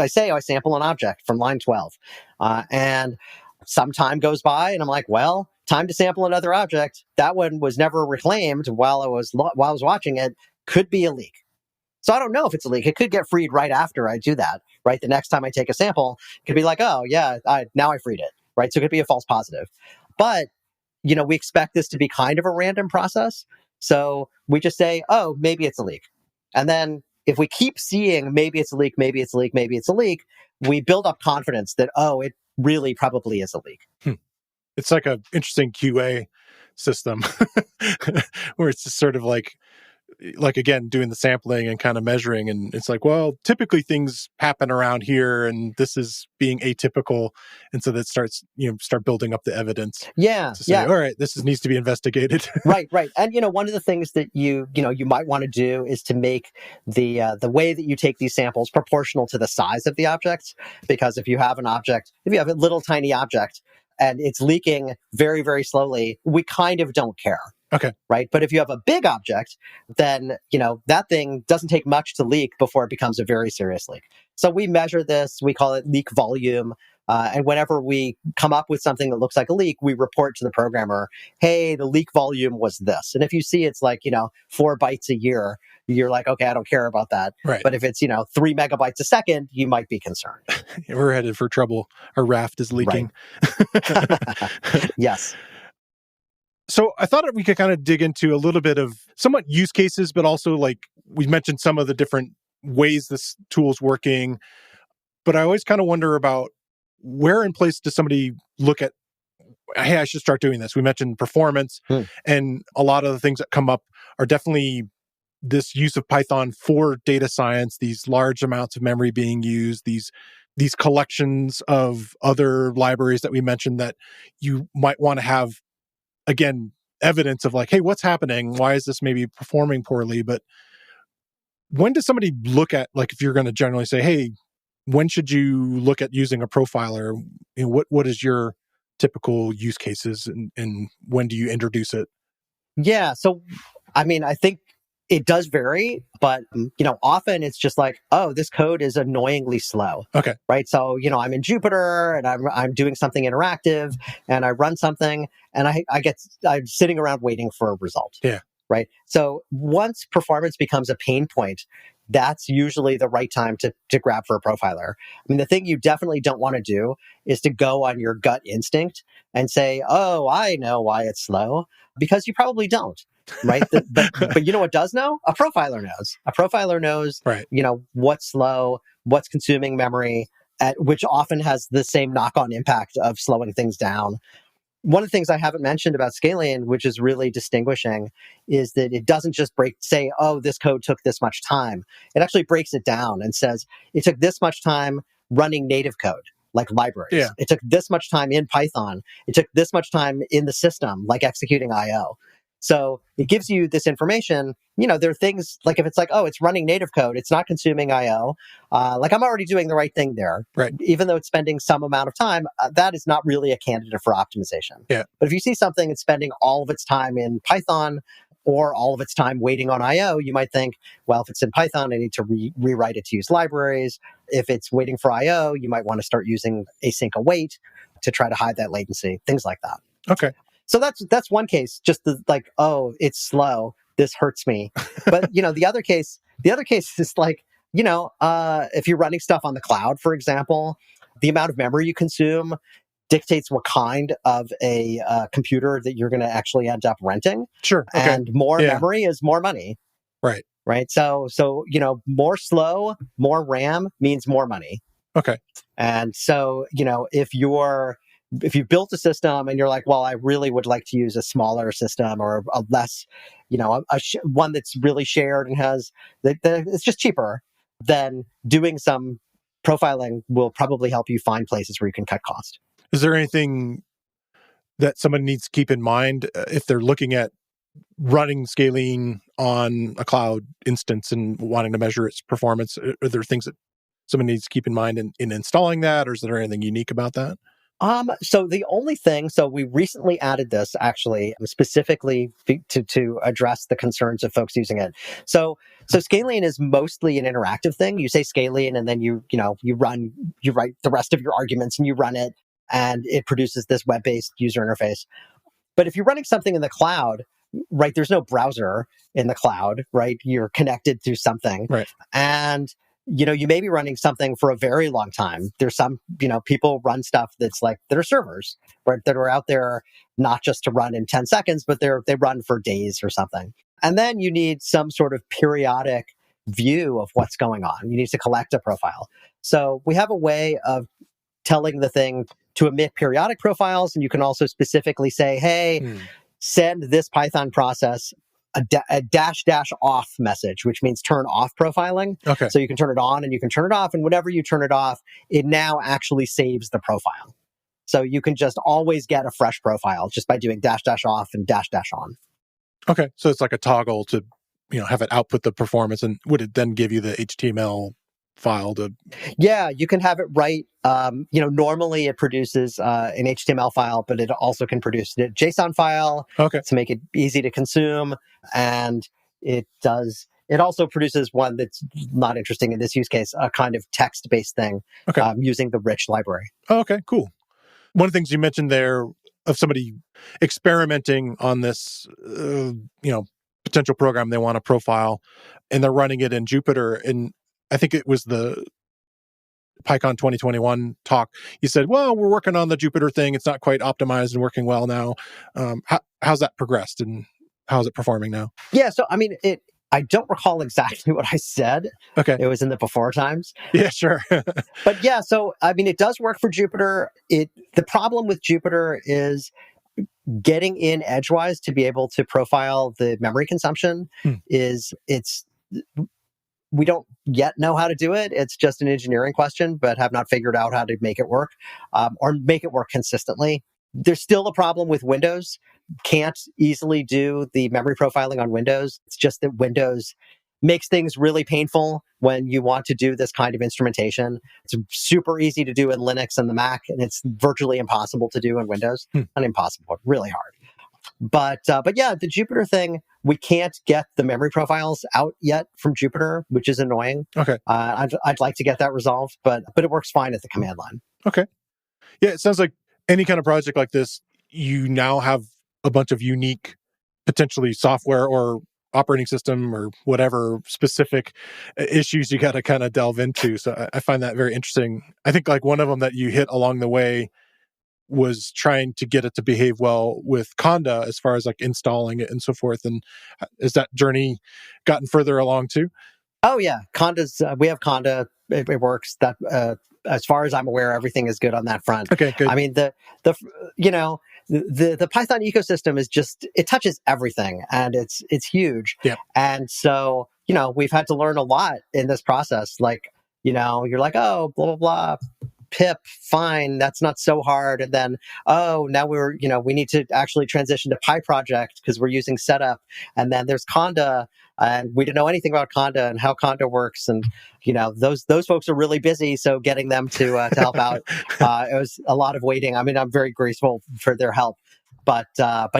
[SPEAKER 2] say I sample an object from line 12, and some time goes by, and I'm like, well, time to sample another object. That one was never reclaimed while I was watching it. Could be a leak. So I don't know if it's a leak. It could get freed right after I do that. Right, the next time I take a sample, it could be like, oh yeah, now I freed it. Right, so it could be a false positive, but we expect this to be kind of a random process. So we just say, oh, maybe it's a leak. And then if we keep seeing maybe it's a leak, we build up confidence that, oh, it really probably is a leak.
[SPEAKER 1] It's like an interesting QA system where it's just sort of like, again, doing the sampling and kind of measuring. And it's like, well, typically things happen around here and this is being atypical. And so that starts, start building up the evidence.
[SPEAKER 2] Yeah.
[SPEAKER 1] To say, all right, this needs to be investigated.
[SPEAKER 2] Right. And, one of the things that you might want to do is to make the way that you take these samples proportional to the size of the objects. Because if you have a little tiny object and it's leaking very, very slowly, we kind of don't care.
[SPEAKER 1] Okay.
[SPEAKER 2] Right. But if you have a big object, then, that thing doesn't take much to leak before it becomes a very serious leak. So we measure this, we call it leak volume. And whenever we come up with something that looks like a leak, we report to the programmer, hey, the leak volume was this. And if you see it's like, 4 bytes a year, you're like, okay, I don't care about that.
[SPEAKER 1] Right.
[SPEAKER 2] But if it's, 3 megabytes a second, you might be concerned.
[SPEAKER 1] We're headed for trouble. Our raft is leaking.
[SPEAKER 2] Right. Yes.
[SPEAKER 1] So I thought we could kind of dig into a little bit of somewhat use cases, but also like we mentioned some of the different ways this tool's working. But I always kind of wonder about where in place does somebody look at hey, I should start doing this. We mentioned performance, and a lot of the things that come up are definitely this use of Python for data science, these large amounts of memory being used, these collections of other libraries that we mentioned that you might want to have, again, evidence of like, hey, what's happening? Why is this maybe performing poorly? But when does somebody look at, like, if you're going to generally say, hey, when should you look at using a profiler? What is your typical use cases, and when do you introduce it?
[SPEAKER 2] Yeah. So, I mean, I think it does vary, but often it's just like, oh, this code is annoyingly slow.
[SPEAKER 1] Okay.
[SPEAKER 2] Right. So, I'm in Jupyter and I'm doing something interactive and I run something and I'm sitting around waiting for a result.
[SPEAKER 1] Yeah.
[SPEAKER 2] Right. So once performance becomes a pain point, that's usually the right time to grab for a profiler. I mean, the thing you definitely don't want to do is to go on your gut instinct and say, oh, I know why it's slow, because you probably don't. Right. But you know what does know? A profiler knows. A profiler knows,
[SPEAKER 1] right,
[SPEAKER 2] what's slow, what's consuming memory, which often has the same knock-on impact of slowing things down. One of the things I haven't mentioned about Scalene, which is really distinguishing, is that it doesn't just say, oh, this code took this much time. It actually breaks it down and says, it took this much time running native code, like libraries.
[SPEAKER 1] Yeah.
[SPEAKER 2] It took this much time in Python. It took this much time in the system, like executing I/O. So it gives you this information. There are things like if it's like, oh, it's running native code, it's not consuming I/O. Like I'm already doing the right thing there.
[SPEAKER 1] Right.
[SPEAKER 2] Even though it's spending some amount of time, that is not really a candidate for optimization.
[SPEAKER 1] Yeah.
[SPEAKER 2] But if you see something that's spending all of its time in Python or all of its time waiting on I/O, you might think, well, if it's in Python, I need to rewrite it to use libraries. If it's waiting for I/O, you might want to start using async await to try to hide that latency, things like that.
[SPEAKER 1] Okay.
[SPEAKER 2] So that's one case, just like, oh, it's slow, this hurts me. But the other case is like, if you're running stuff on the cloud, for example, the amount of memory you consume dictates what kind of a computer that you're going to actually end up renting.
[SPEAKER 1] Sure. Okay.
[SPEAKER 2] And more memory is more money.
[SPEAKER 1] Right.
[SPEAKER 2] Right. So more slow, more RAM means more money.
[SPEAKER 1] Okay.
[SPEAKER 2] And so if you built a system and you're like, well, I really would like to use a smaller system or a less, one that's really shared and has it's just cheaper, then doing some profiling will probably help you find places where you can cut cost.
[SPEAKER 1] Is there anything that someone needs to keep in mind if they're looking at running Scalene on a cloud instance and wanting to measure its performance? Are there things that someone needs to keep in mind in installing that, or is there anything unique about that?
[SPEAKER 2] So the only thing, we recently added this actually specifically to address the concerns of folks using it. So Scalene is mostly an interactive thing. You say Scalene and then you write the rest of your arguments and you run it and it produces this web-based user interface. But if you're running something in the cloud, right, there's no browser in the cloud, right? You're connected through something.
[SPEAKER 1] Right.
[SPEAKER 2] And you may be running something for a very long time. There's some, people run stuff that are servers, right, that are out there not just to run in 10 seconds, but they run for days or something. And then you need some sort of periodic view of what's going on. You need to collect a profile. So we have a way of telling the thing to emit periodic profiles, and you can also specifically say, hey, send this Python process a dash off message, which means turn off profiling.
[SPEAKER 1] Okay.
[SPEAKER 2] So you can turn it on and you can turn it off. And whenever you turn it off, it now actually saves the profile. So you can just always get a fresh profile just by doing dash off and dash on.
[SPEAKER 1] Okay. So it's like a toggle to, have it output the performance, and would it then give you the HTML file to...
[SPEAKER 2] Yeah, you can have it write, normally it produces an HTML file, but it also can produce a JSON file to make it easy to consume. And it also produces one that's not interesting in this use case, a kind of text-based thing using the rich library.
[SPEAKER 1] Oh, okay, cool. One of the things you mentioned there of somebody experimenting on this, potential program they want to profile, and they're running it in Jupyter. And I think it was the PyCon 2021 talk. You said, well, we're working on the Jupyter thing. It's not quite optimized and working well now. How's that progressed and how's it performing now?
[SPEAKER 2] Yeah. So, I mean, I don't recall exactly what I said.
[SPEAKER 1] Okay.
[SPEAKER 2] It was in the before times.
[SPEAKER 1] Yeah, sure.
[SPEAKER 2] But yeah, so I mean, it does work for Jupyter. The problem with Jupyter is getting in edgewise to be able to profile the memory consumption.
[SPEAKER 1] Hmm.
[SPEAKER 2] We don't yet know how to do it. It's just an engineering question, but have not figured out how to make it work, or make it work consistently. There's still a problem with Windows. Can't easily do the memory profiling on Windows. It's just that Windows makes things really painful when you want to do this kind of instrumentation. It's super easy to do in Linux and the Mac, and it's virtually impossible to do in Windows. Not impossible, really hard. But yeah, the Jupyter thing, we can't get the memory profiles out yet from Jupyter, which is annoying.
[SPEAKER 1] Okay.
[SPEAKER 2] I'd like to get that resolved, but it works fine at the command line.
[SPEAKER 1] Okay. Yeah, it sounds like any kind of project like this, you now have a bunch of unique, potentially software or operating system or whatever specific issues you got to kind of delve into. So I find that very interesting. I think like one of them that you hit along the way was trying to get it to behave well with Conda as far as like installing it and so forth. And has that journey gotten further along too?
[SPEAKER 2] Oh yeah, Conda's. We have Conda. It works. That as far as I'm aware, everything is good on that front.
[SPEAKER 1] Okay, good.
[SPEAKER 2] I mean, the Python ecosystem is just, it touches everything, and it's huge.
[SPEAKER 1] Yeah.
[SPEAKER 2] And so we've had to learn a lot in this process. Like you're like, oh, blah blah blah. Pip, fine, that's not so hard. And then, oh, now we need to actually transition to PyProject because we're using setup. And then there's Conda, and we didn't know anything about Conda and how Conda works. And those folks are really busy, so getting them to help out, it was a lot of waiting. I mean, I'm very grateful for their help, but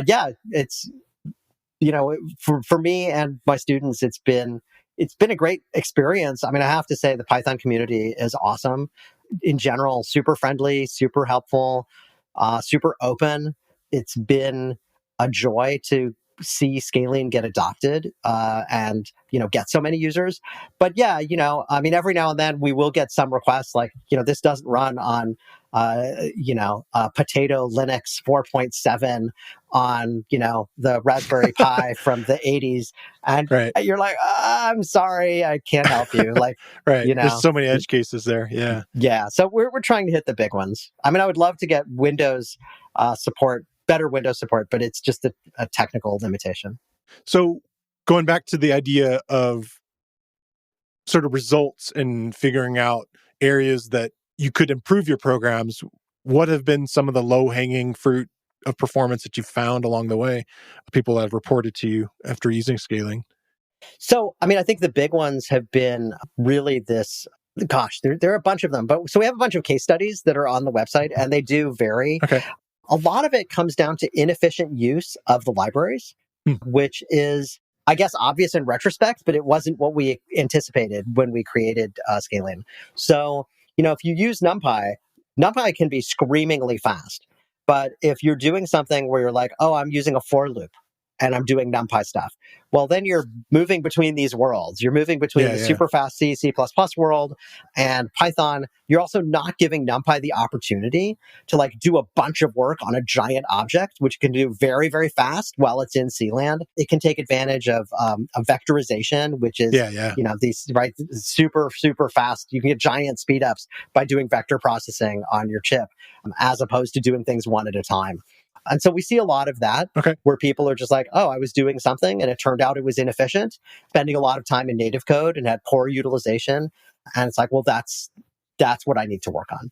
[SPEAKER 2] yeah, it's for me and my students, it's been a great experience. I mean, I have to say the Python community is awesome. In general, super friendly, super helpful, super open. It's been a joy to see Scalene get adopted and get so many users. But yeah, I mean, every now and then we will get some requests like, this doesn't run on Potato Linux 4.7 on the Raspberry Pi from the 80s, and
[SPEAKER 1] right.
[SPEAKER 2] You're like, I'm sorry, I can't help you. Like,
[SPEAKER 1] right. There's so many edge cases there. Yeah.
[SPEAKER 2] So we're trying to hit the big ones. I mean, I would love to get Windows support, better Windows support, but it's just a technical limitation.
[SPEAKER 1] So going back to the idea of sort of results and figuring out areas that you could improve your programs, what have been some of the low-hanging fruit of performance that you've found along the way, people that have reported to you after using Scalene?
[SPEAKER 2] So, I mean, I think the big ones have been really this, gosh, there are a bunch of them. But so we have a bunch of case studies that are on the website, and they do vary.
[SPEAKER 1] Okay.
[SPEAKER 2] A lot of it comes down to inefficient use of the libraries, which is, I guess, obvious in retrospect, but it wasn't what we anticipated when we created Scalene. So, if you use NumPy can be screamingly fast. But if you're doing something where you're like, oh, I'm using a for loop and I'm doing NumPy stuff, well, then you're moving between these worlds. You're moving between the super fast C, C++ world and Python. You're also not giving NumPy the opportunity to like do a bunch of work on a giant object, which can do very, very fast while it's in C land. It can take advantage of vectorization, which is, these super, super fast. You can get giant speed ups by doing vector processing on your chip, as opposed to doing things one at a time. And so we see a lot of that, where people are just like, oh, I was doing something and it turned out it was inefficient, spending a lot of time in native code and had poor utilization. And it's like, well, that's what I need to work on.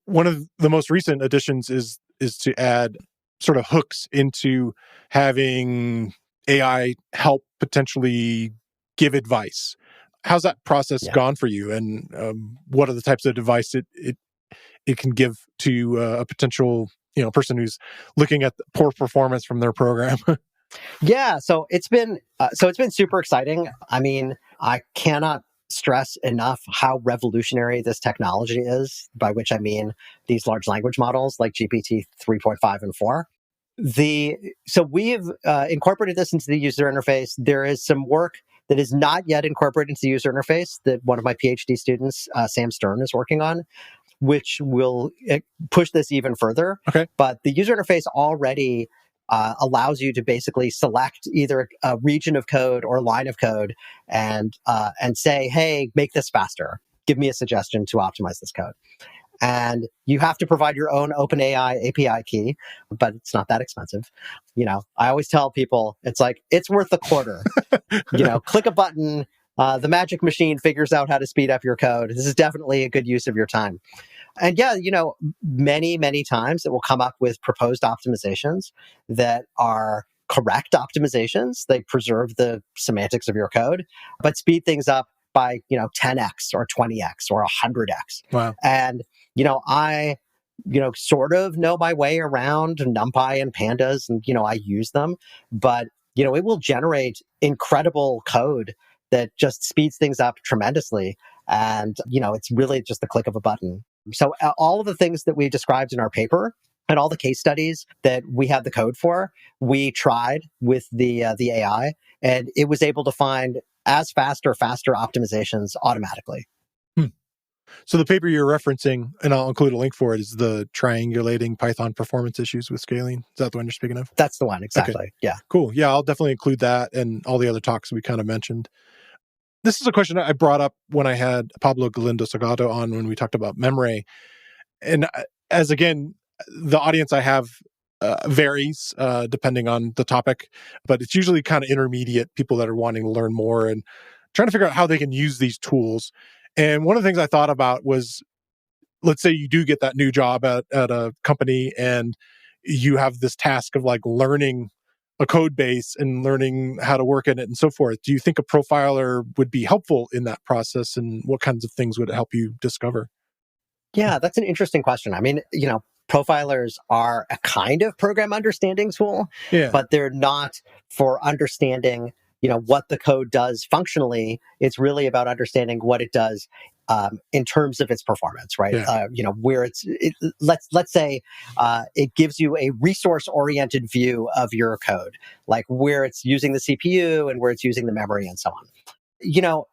[SPEAKER 1] One of the most recent additions is to add sort of hooks into having AI help potentially give advice. How's that process gone for you? And what are the types of advice it can give to a potential person who's looking at poor performance from their program?
[SPEAKER 2] Yeah, so it's been super exciting. I mean, I cannot stress enough how revolutionary this technology is, by which I mean these large language models like GPT 3.5 and 4. So we've incorporated this into the user interface. There is some work that is not yet incorporated into the user interface that one of my PhD students, Sam Stern, is working on, which will push this even further.
[SPEAKER 1] Okay.
[SPEAKER 2] But the user interface already allows you to basically select either a region of code or line of code and say, hey, make this faster. Give me a suggestion to optimize this code. And you have to provide your own OpenAI API key, but it's not that expensive. I always tell people, it's like, it's worth a quarter. Click a button, the magic machine figures out how to speed up your code. This is definitely a good use of your time. And yeah, many, many times it will come up with proposed optimizations that are correct optimizations. They preserve the semantics of your code, but speed things up by 10x or 20x or 100x.
[SPEAKER 1] Wow.
[SPEAKER 2] And I sort of know my way around NumPy and Pandas, and I use them, but it will generate incredible code that just speeds things up tremendously. And it's really just the click of a button. So all of the things that we described in our paper and all the case studies that we had the code for, we tried with the AI, and it was able to find as faster optimizations automatically.
[SPEAKER 1] So the paper you're referencing, and I'll include a link for it, is the triangulating Python performance issues with scaling. Is that the one you're speaking of?
[SPEAKER 2] That's the one, exactly.
[SPEAKER 1] Okay.
[SPEAKER 2] Yeah.
[SPEAKER 1] Cool. Yeah, I'll definitely include that and all the other talks we kind of mentioned. This is a question I brought up when I had Pablo Galindo Salgado on when we talked about memory. And as again, the audience I have varies depending on the topic, but it's usually kind of intermediate people that are wanting to learn more and trying to figure out how they can use these tools. And one of the things I thought about was, let's say you do get that new job at a company and you have this task of like learning a code base and learning how to work in it and so forth. Do you think a profiler would be helpful in that process, and what kinds of things would it help you discover?
[SPEAKER 2] Yeah, that's an interesting question. I mean, profilers are a kind of program understanding tool, but they're not for understanding, what the code does functionally. It's really about understanding what it does in terms of its performance, right?
[SPEAKER 1] Yeah.
[SPEAKER 2] Where let's say it gives you a resource-oriented view of your code, like where it's using the CPU and where it's using the memory and so on.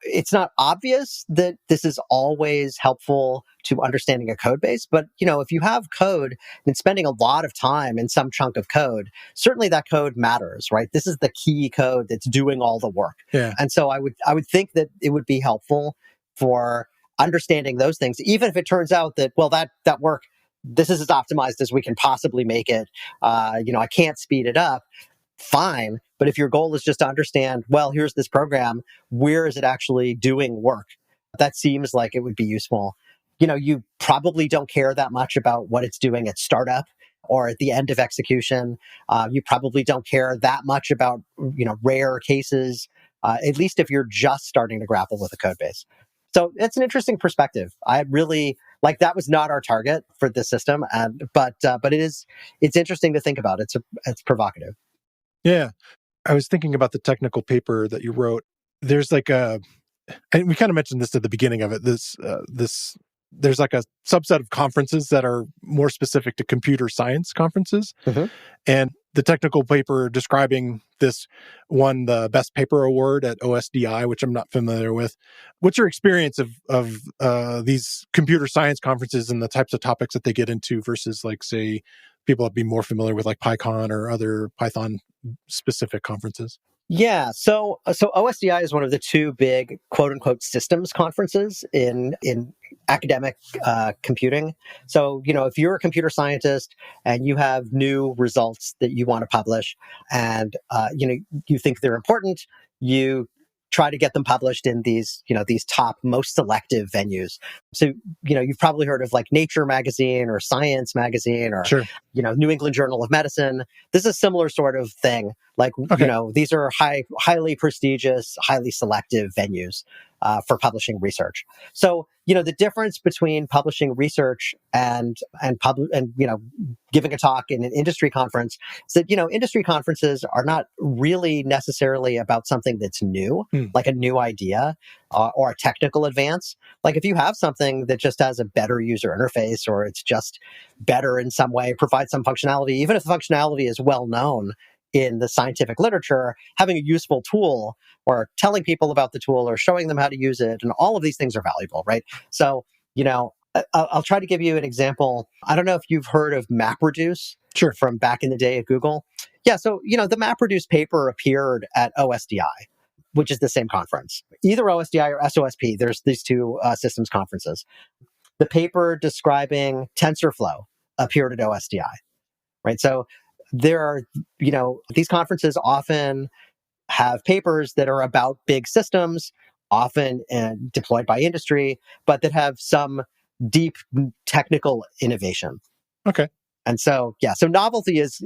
[SPEAKER 2] It's not obvious that this is always helpful to understanding a code base, but, if you have code and spending a lot of time in some chunk of code, certainly that code matters, right? This is the key code that's doing all the work.
[SPEAKER 1] Yeah.
[SPEAKER 2] And so I would think that it would be helpful for understanding those things, even if it turns out that, well, that work, this is as optimized as we can possibly make it. I can't speed it up. Fine. But if your goal is just to understand, well, here's this program, where is it actually doing work? That seems like it would be useful. You probably don't care that much about what it's doing at startup or at the end of execution. You probably don't care that much about, rare cases, at least if you're just starting to grapple with a code base. So it's an interesting perspective. I really that was not our target for this system. But it's interesting to think about. It's provocative.
[SPEAKER 1] Yeah. I was thinking about the technical paper that you wrote. There's and we kind of mentioned this at the beginning of it, there's like a subset of conferences that are more specific to computer science conferences.
[SPEAKER 2] Mm-hmm.
[SPEAKER 1] And the technical paper describing this won the Best Paper Award at OSDI, which I'm not familiar with. What's your experience of these computer science conferences and the types of topics that they get into versus, like, say, people that be more familiar with like PyCon or other Python specific conferences?
[SPEAKER 2] Yeah, so OSDI is one of the two big quote unquote systems conferences in academic computing. So, if you're a computer scientist and you have new results that you want to publish and, you think they're important, you try to get them published in these top most selective venues. So, you've probably heard of like Nature magazine or Science magazine or,
[SPEAKER 1] Sure.
[SPEAKER 2] New England Journal of Medicine. This is a similar sort of thing. Like,
[SPEAKER 1] Okay.
[SPEAKER 2] These are highly prestigious, highly selective venues for publishing research. So, the difference between publishing research and giving a talk in an industry conference is that, industry conferences are not really necessarily about something that's new, like a new idea or a technical advance. Like if you have something that just has a better user interface or it's just better in some way, provides some functionality, even if the functionality is well known in the scientific literature, having a useful tool or telling people about the tool or showing them how to use it, and all of these things are valuable, right? So, I'll try to give you an example. I don't know if you've heard of MapReduce.
[SPEAKER 1] Sure.
[SPEAKER 2] From back in the day at Google. Yeah, so, the MapReduce paper appeared at OSDI, which is the same conference. Either OSDI or SOSP, there's these two systems conferences. The paper describing TensorFlow appeared at OSDI, right? So there are, these conferences often have papers that are about big systems, often deployed by industry, but that have some deep technical innovation.
[SPEAKER 1] Okay.
[SPEAKER 2] And so, so novelty is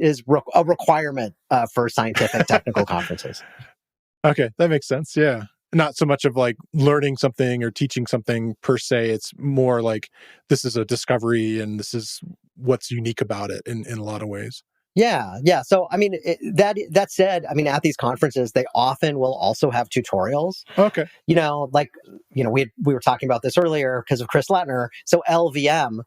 [SPEAKER 2] a requirement for scientific technical conferences.
[SPEAKER 1] Okay, that makes sense. Yeah. Not so much of like learning something or teaching something per se. It's more like this is a discovery and this is what's unique about it in a lot of ways.
[SPEAKER 2] Yeah. So, that said, at these conferences, they often will also have tutorials.
[SPEAKER 1] Okay.
[SPEAKER 2] We were talking about this earlier because of Chris Lettner. So LVM,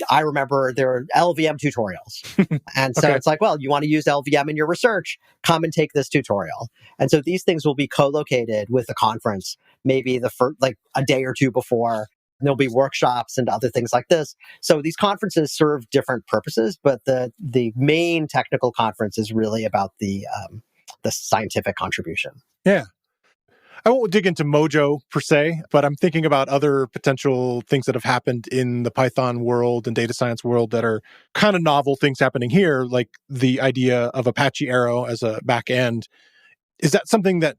[SPEAKER 2] I remember there are LVM tutorials. And so It's like, well, you want to use LVM in your research, come and take this tutorial. And so these things will be co-located with the conference, maybe a day or two before. There'll be workshops and other things like this. So these conferences serve different purposes, but the main technical conference is really about the scientific contribution.
[SPEAKER 1] Yeah. I won't dig into Mojo per se, but I'm thinking about other potential things that have happened in the Python world and data science world that are kind of novel things happening here, like the idea of Apache Arrow as a back end. Is that something that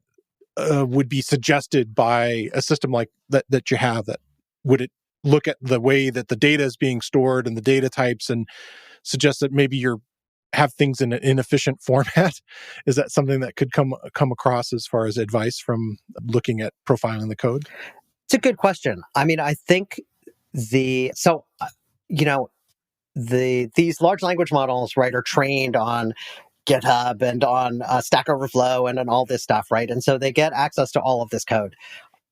[SPEAKER 1] would be suggested by a system like that you have? That would it look at the way that the data is being stored and the data types and suggest that maybe you're have things in an inefficient format? Is that something that could come across as far as advice from looking at profiling the code?
[SPEAKER 2] It's a good question. I think these large language models, right, are trained on GitHub and on Stack Overflow and on all this stuff, right? And so they get access to all of this code.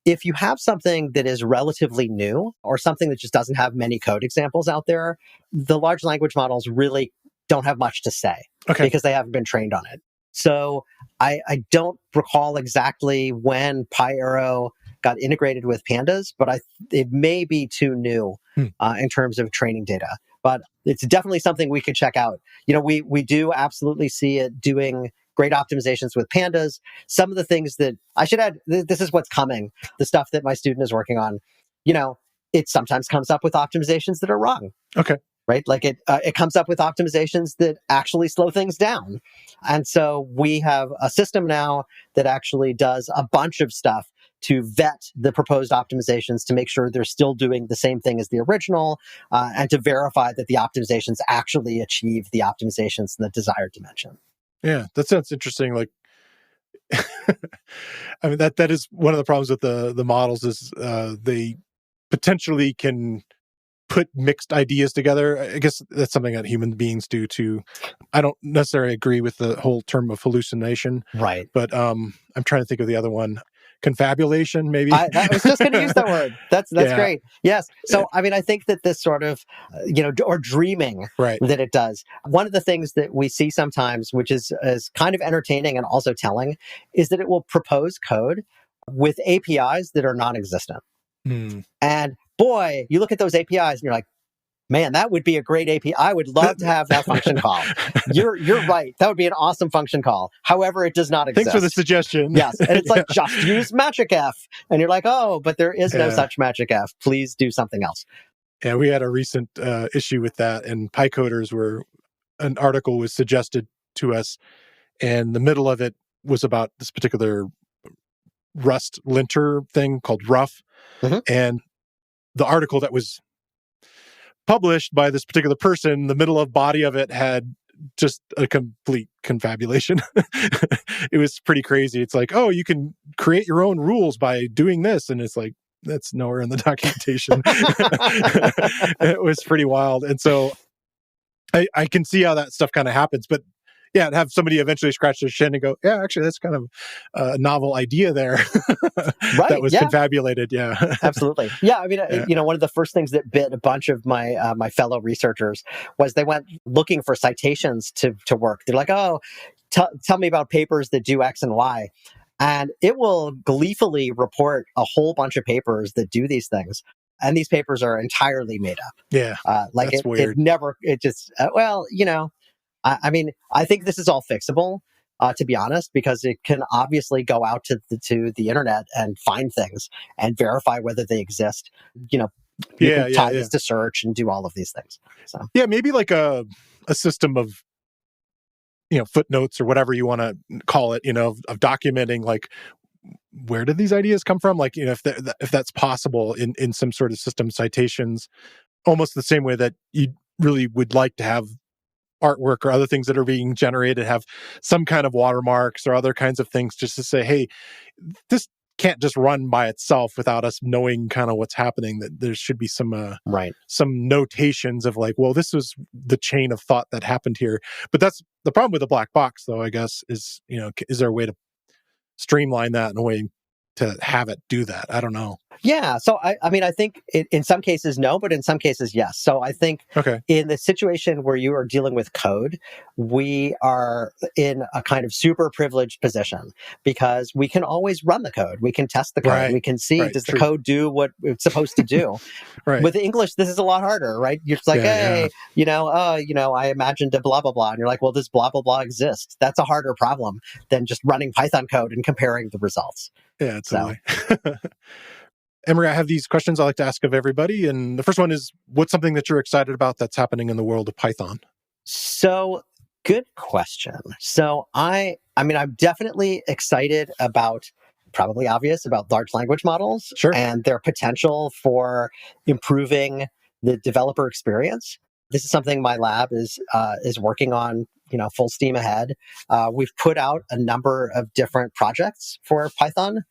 [SPEAKER 2] If you have something that is relatively new or something that just doesn't have many code examples out there, the large language models really don't have much to say because they haven't been trained on it. So I don't recall exactly when PyArrow got integrated with pandas, but it may be too new in terms of training data. But it's definitely something we could check out. We do absolutely see it doing great optimizations with pandas. Some of the things that I should add, this is what's coming, the stuff that my student is working on, it sometimes comes up with optimizations that are wrong.
[SPEAKER 1] Okay.
[SPEAKER 2] Right? Like it comes up with optimizations that actually slow things down. And so we have a system now that actually does a bunch of stuff to vet the proposed optimizations to make sure they're still doing the same thing as the original and to verify that the optimizations actually achieve the optimizations in the desired dimension.
[SPEAKER 1] Yeah, that sounds interesting. Like, that is one of the problems with the models is they potentially can put mixed ideas together. I guess that's something that human beings do too. I don't necessarily agree with the whole term of hallucination.
[SPEAKER 2] Right.
[SPEAKER 1] But I'm trying to think of the other one. Confabulation, maybe?
[SPEAKER 2] I was just going to use that word. That's great. Yes. So, I think that this sort of, or dreaming that it does. One of the things that we see sometimes, which is kind of entertaining and also telling, is that it will propose code with APIs that are non-existent. And boy, you look at those APIs and you're like, man, that would be a great API. I would love to have that function call. You're right. That would be an awesome function call. However, it does not exist.
[SPEAKER 1] Thanks for the suggestion.
[SPEAKER 2] Yes. And it's like, just use MatricF. And you're like, oh, but there is no such MatricF. Please do something else.
[SPEAKER 1] Yeah, we had a recent issue with that, and PyCoders an article was suggested to us, and the middle of it was about this particular Rust linter thing called Rough. And the article that was published by this particular person, the middle of body of it had just a complete confabulation. It was pretty crazy. It's like, oh, you can create your own rules by doing this. And it's like, that's nowhere in the documentation. It was pretty wild. And so I can see how that stuff kind of happens. But yeah, to have somebody eventually scratch their chin and go, yeah, actually, that's kind of a novel idea there that was confabulated. Yeah,
[SPEAKER 2] absolutely. Yeah, one of the first things that bit a bunch of my my fellow researchers was they went looking for citations to work. They're like, oh, tell me about papers that do X and Y. And it will gleefully report a whole bunch of papers that do these things. And these papers are entirely made up.
[SPEAKER 1] Yeah.
[SPEAKER 2] Like
[SPEAKER 1] that's
[SPEAKER 2] it
[SPEAKER 1] weird.
[SPEAKER 2] never, it just, well, I mean, I think this is all fixable, to be honest, because it can obviously go out to the internet and find things and verify whether they exist. You can tie this to search and do all of these things. So
[SPEAKER 1] yeah, maybe like a system of footnotes or whatever you want to call it, of documenting like where did these ideas come from, like if that's possible in some sort of system, citations, almost the same way that you really would like to have artwork or other things that are being generated have some kind of watermarks or other kinds of things, just to say, hey, this can't just run by itself without us knowing kind of what's happening, that there should be some some notations of like, well, this was the chain of thought that happened here. But that's the problem with the black box, though, I guess, is is there a way to streamline that in a way to have it do that? I don't know.
[SPEAKER 2] Yeah. So, I mean, I think in some cases, no, but in some cases, yes. So I think in the situation where you are dealing with code, we are in a kind of super privileged position because we can always run the code. We can test the code.
[SPEAKER 1] Right.
[SPEAKER 2] We can see, does the code do what it's supposed to do? With English, this is a lot harder, right? You're just like, I imagined a blah, blah, blah. And you're like, well, does blah, blah, blah exist? That's a harder problem than just running Python code and comparing the results.
[SPEAKER 1] Yeah, totally. Emery, I have these questions I like to ask of everybody. And the first one is, what's something that you're excited about that's happening in the world of Python?
[SPEAKER 2] So, good question. So I'm definitely excited about, probably obvious, about large language models and their potential for improving the developer experience. This is something my lab is working on, full steam ahead. We've put out a number of different projects for Python,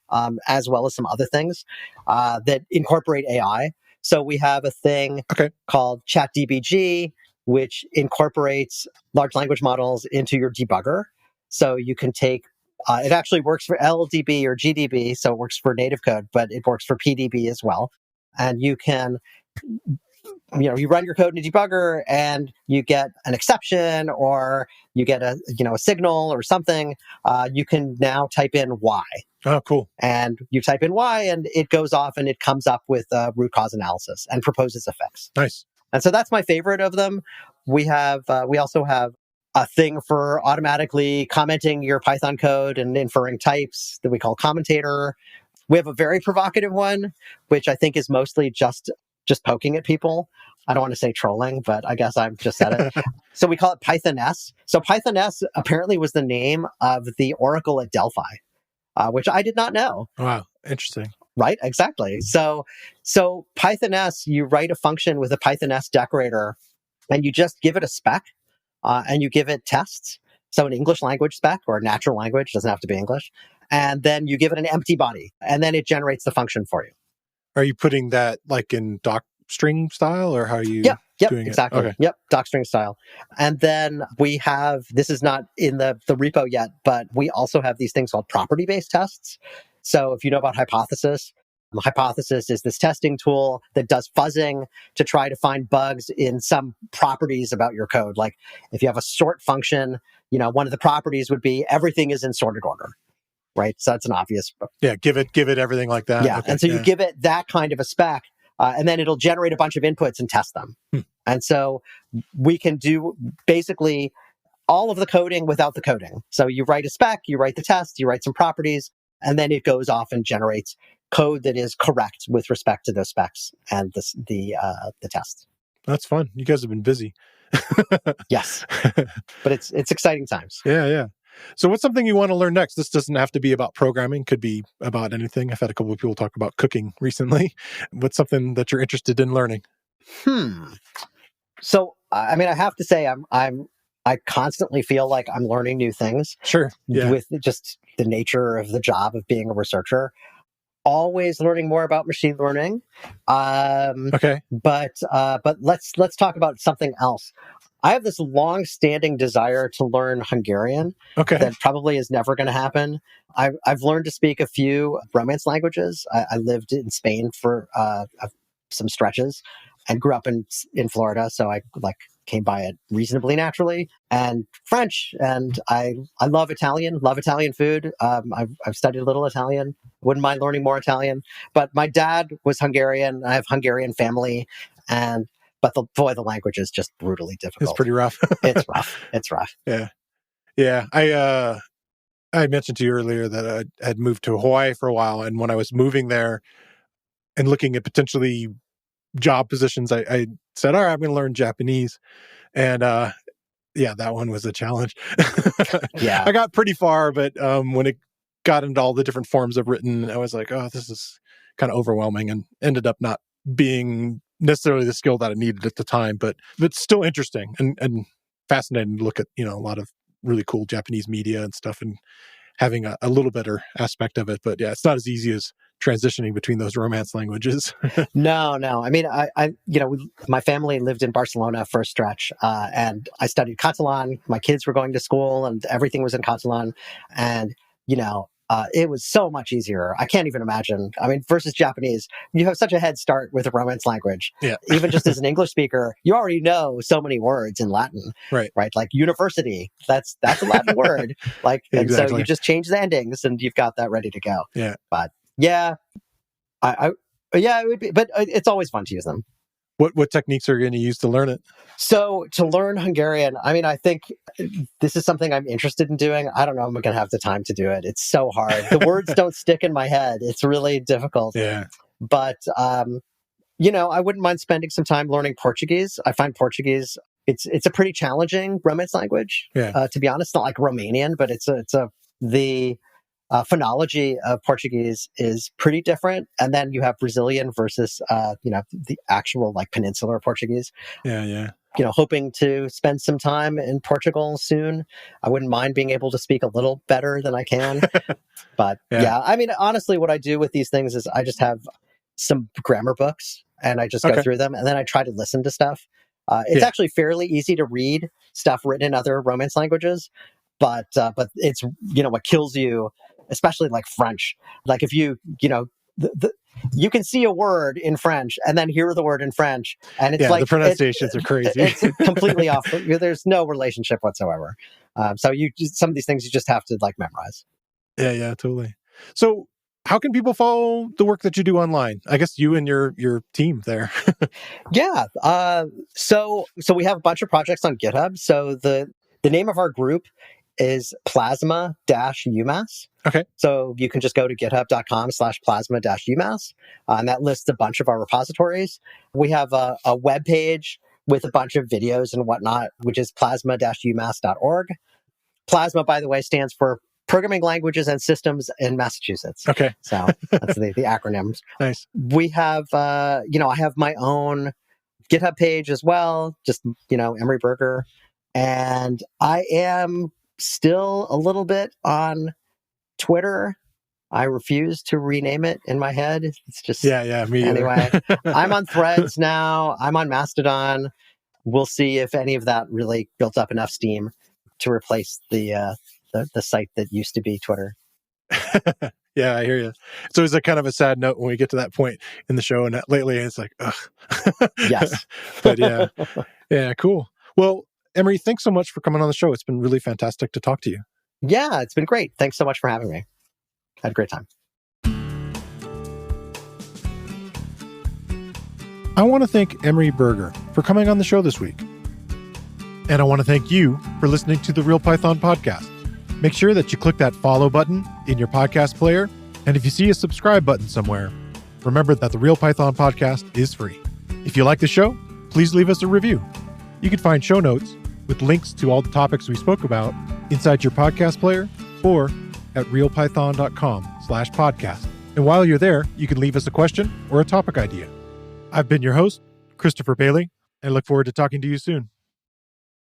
[SPEAKER 2] as well as some other things that incorporate AI. So we have a thing called ChatDBG, which incorporates large language models into your debugger. So you can take, it actually works for LLDB or GDB, so it works for native code, but it works for PDB as well. And you can you run your code in a debugger and you get an exception or you get a signal or something. You can now type in Y.
[SPEAKER 1] Oh, cool.
[SPEAKER 2] And you type in Y and it goes off and it comes up with a root cause analysis and proposes a fix.
[SPEAKER 1] Nice.
[SPEAKER 2] And so that's my favorite of them. We also have a thing for automatically commenting your Python code and inferring types that we call Commentator. We have a very provocative one, which I think is mostly just poking at people. I don't want to say trolling, but I guess I've just said it. So we call it Python-S. So Python-S apparently was the name of the Oracle at Delphi, which I did not know.
[SPEAKER 1] Wow, interesting.
[SPEAKER 2] Right, exactly. So Python-S, you write a function with a Python-S decorator, and you just give it a spec, and you give it tests. So an English language spec or a natural language, doesn't have to be English. And then you give it an empty body, and then it generates the function for you.
[SPEAKER 1] Are you putting that like in docstring style, or how are you doing
[SPEAKER 2] exactly.
[SPEAKER 1] it? Okay.
[SPEAKER 2] Yep, docstring style. And then we have, this is not in the repo yet, but we also have these things called property-based tests. So if you know about Hypothesis, Hypothesis is this testing tool that does fuzzing to try to find bugs in some properties about your code. Like if you have a sort function, one of the properties would be everything is in sorted order. Right. So that's an obvious.
[SPEAKER 1] Yeah. Give it everything like that.
[SPEAKER 2] Yeah. Okay, and so you give it that kind of a spec, and then it'll generate a bunch of inputs and test them. And so we can do basically all of the coding without the coding. So you write a spec, you write the test, you write some properties, and then it goes off and generates code that is correct with respect to those specs and the test.
[SPEAKER 1] That's fun. You guys have been busy.
[SPEAKER 2] Yes. But it's exciting times.
[SPEAKER 1] Yeah. So what's something you want to learn next? This doesn't have to be about programming, could be about anything. I've had a couple of people talk about cooking recently. What's something that you're interested in learning?
[SPEAKER 2] So, I mean, I have to say I constantly feel like I'm learning new things.
[SPEAKER 1] Sure. Yeah.
[SPEAKER 2] With just the nature of the job of being a researcher. Always learning more about machine learning.
[SPEAKER 1] Okay.
[SPEAKER 2] But let's talk about something else. I have this long-standing desire to learn Hungarian.
[SPEAKER 1] Okay.
[SPEAKER 2] That probably is never going to happen. I've learned to speak a few Romance languages. I lived in Spain for some stretches, and grew up in Florida, so I came by it reasonably naturally. And French, and I love Italian food. I've studied a little Italian. Wouldn't mind learning more Italian. But my dad was Hungarian. I have Hungarian family, but the language is just brutally difficult.
[SPEAKER 1] It's pretty rough.
[SPEAKER 2] It's rough.
[SPEAKER 1] Yeah. I mentioned to you earlier that I had moved to Hawaii for a while, and when I was moving there and looking at potentially job positions, I said, all right, I'm going to learn Japanese. And that one was a challenge.
[SPEAKER 2] Yeah.
[SPEAKER 1] I got pretty far, but when it got into all the different forms of written, I was like, oh, this is kind of overwhelming, and ended up not being necessarily the skill that I needed at the time, but still interesting and fascinating to look at, a lot of really cool Japanese media and stuff, and having a little better aspect of it. But yeah, it's not as easy as transitioning between those Romance languages.
[SPEAKER 2] No. I mean, my family lived in Barcelona for a stretch, and I studied Catalan. My kids were going to school, and everything was in Catalan. And it was so much easier. I can't even imagine. I mean, versus Japanese, you have such a head start with a Romance language.
[SPEAKER 1] Yeah.
[SPEAKER 2] Even just as an English speaker, you already know so many words in Latin.
[SPEAKER 1] Right.
[SPEAKER 2] Like university, that's a Latin word. And
[SPEAKER 1] exactly.
[SPEAKER 2] so you just change the endings, and you've got that ready to go.
[SPEAKER 1] Yeah.
[SPEAKER 2] But yeah, it would be, but it's always fun to use them.
[SPEAKER 1] What techniques are you going to use to learn it?
[SPEAKER 2] So to learn Hungarian, I mean, I think this is something I'm interested in doing. I don't know if I'm going to have the time to do it. It's so hard. The words don't stick in my head. It's really difficult.
[SPEAKER 1] Yeah.
[SPEAKER 2] But, I wouldn't mind spending some time learning Portuguese. I find Portuguese, it's a pretty challenging Romance language.
[SPEAKER 1] Yeah.
[SPEAKER 2] To be honest, not like Romanian, but the phonology of Portuguese is pretty different. And then you have Brazilian versus, the actual peninsular Portuguese.
[SPEAKER 1] Yeah.
[SPEAKER 2] Hoping to spend some time in Portugal soon. I wouldn't mind being able to speak a little better than I can. But yeah, I mean, honestly, what I do with these things is I just have some grammar books and I just go through them, and then I try to listen to stuff. It's actually fairly easy to read stuff written in other Romance languages, but it's, what kills you, especially like French. Like if you you can see a word in French and then hear the word in French, and it's
[SPEAKER 1] the pronunciations are crazy.
[SPEAKER 2] It's completely off. There's no relationship whatsoever. So some of these things you just have to memorize.
[SPEAKER 1] Yeah, totally. So how can people follow the work that you do online? I guess you and your team there.
[SPEAKER 2] Yeah. So we have a bunch of projects on GitHub. So the name of our group is Plasma-UMass.
[SPEAKER 1] Okay.
[SPEAKER 2] So you can just go to github.com/plasma-UMass, and that lists a bunch of our repositories. We have a web page with a bunch of videos and whatnot, which is plasma-umass.org. Plasma, by the way, stands for Programming Languages and Systems in Massachusetts.
[SPEAKER 1] Okay.
[SPEAKER 2] So that's the acronyms.
[SPEAKER 1] Nice.
[SPEAKER 2] We have, I have my own GitHub page as well, just, Emery Berger. And I am still a little bit on Twitter. I refuse to rename it in my head. It's just
[SPEAKER 1] me
[SPEAKER 2] anyway. I'm on Threads now. I'm on Mastodon. We'll see if any of that really built up enough steam to replace the site that used to be Twitter.
[SPEAKER 1] Yeah, I hear you. So it's a kind of a sad note when we get to that point in the show, and lately it's like, ugh.
[SPEAKER 2] Yes.
[SPEAKER 1] But yeah, cool. Well, Emery, thanks so much for coming on the show. It's been really fantastic to talk to you.
[SPEAKER 2] Yeah, it's been great. Thanks so much for having me. Had a great time.
[SPEAKER 1] I want to thank Emery Berger for coming on the show this week. And I want to thank you for listening to the Real Python podcast. Make sure that you click that follow button in your podcast player. And if you see a subscribe button somewhere, remember that the Real Python podcast is free. If you like the show, please leave us a review. You can find show notes with links to all the topics we spoke about inside your podcast player or at realpython.com/podcast. And while you're there, you can leave us a question or a topic idea. I've been your host, Christopher Bailey, and look forward to talking to you soon.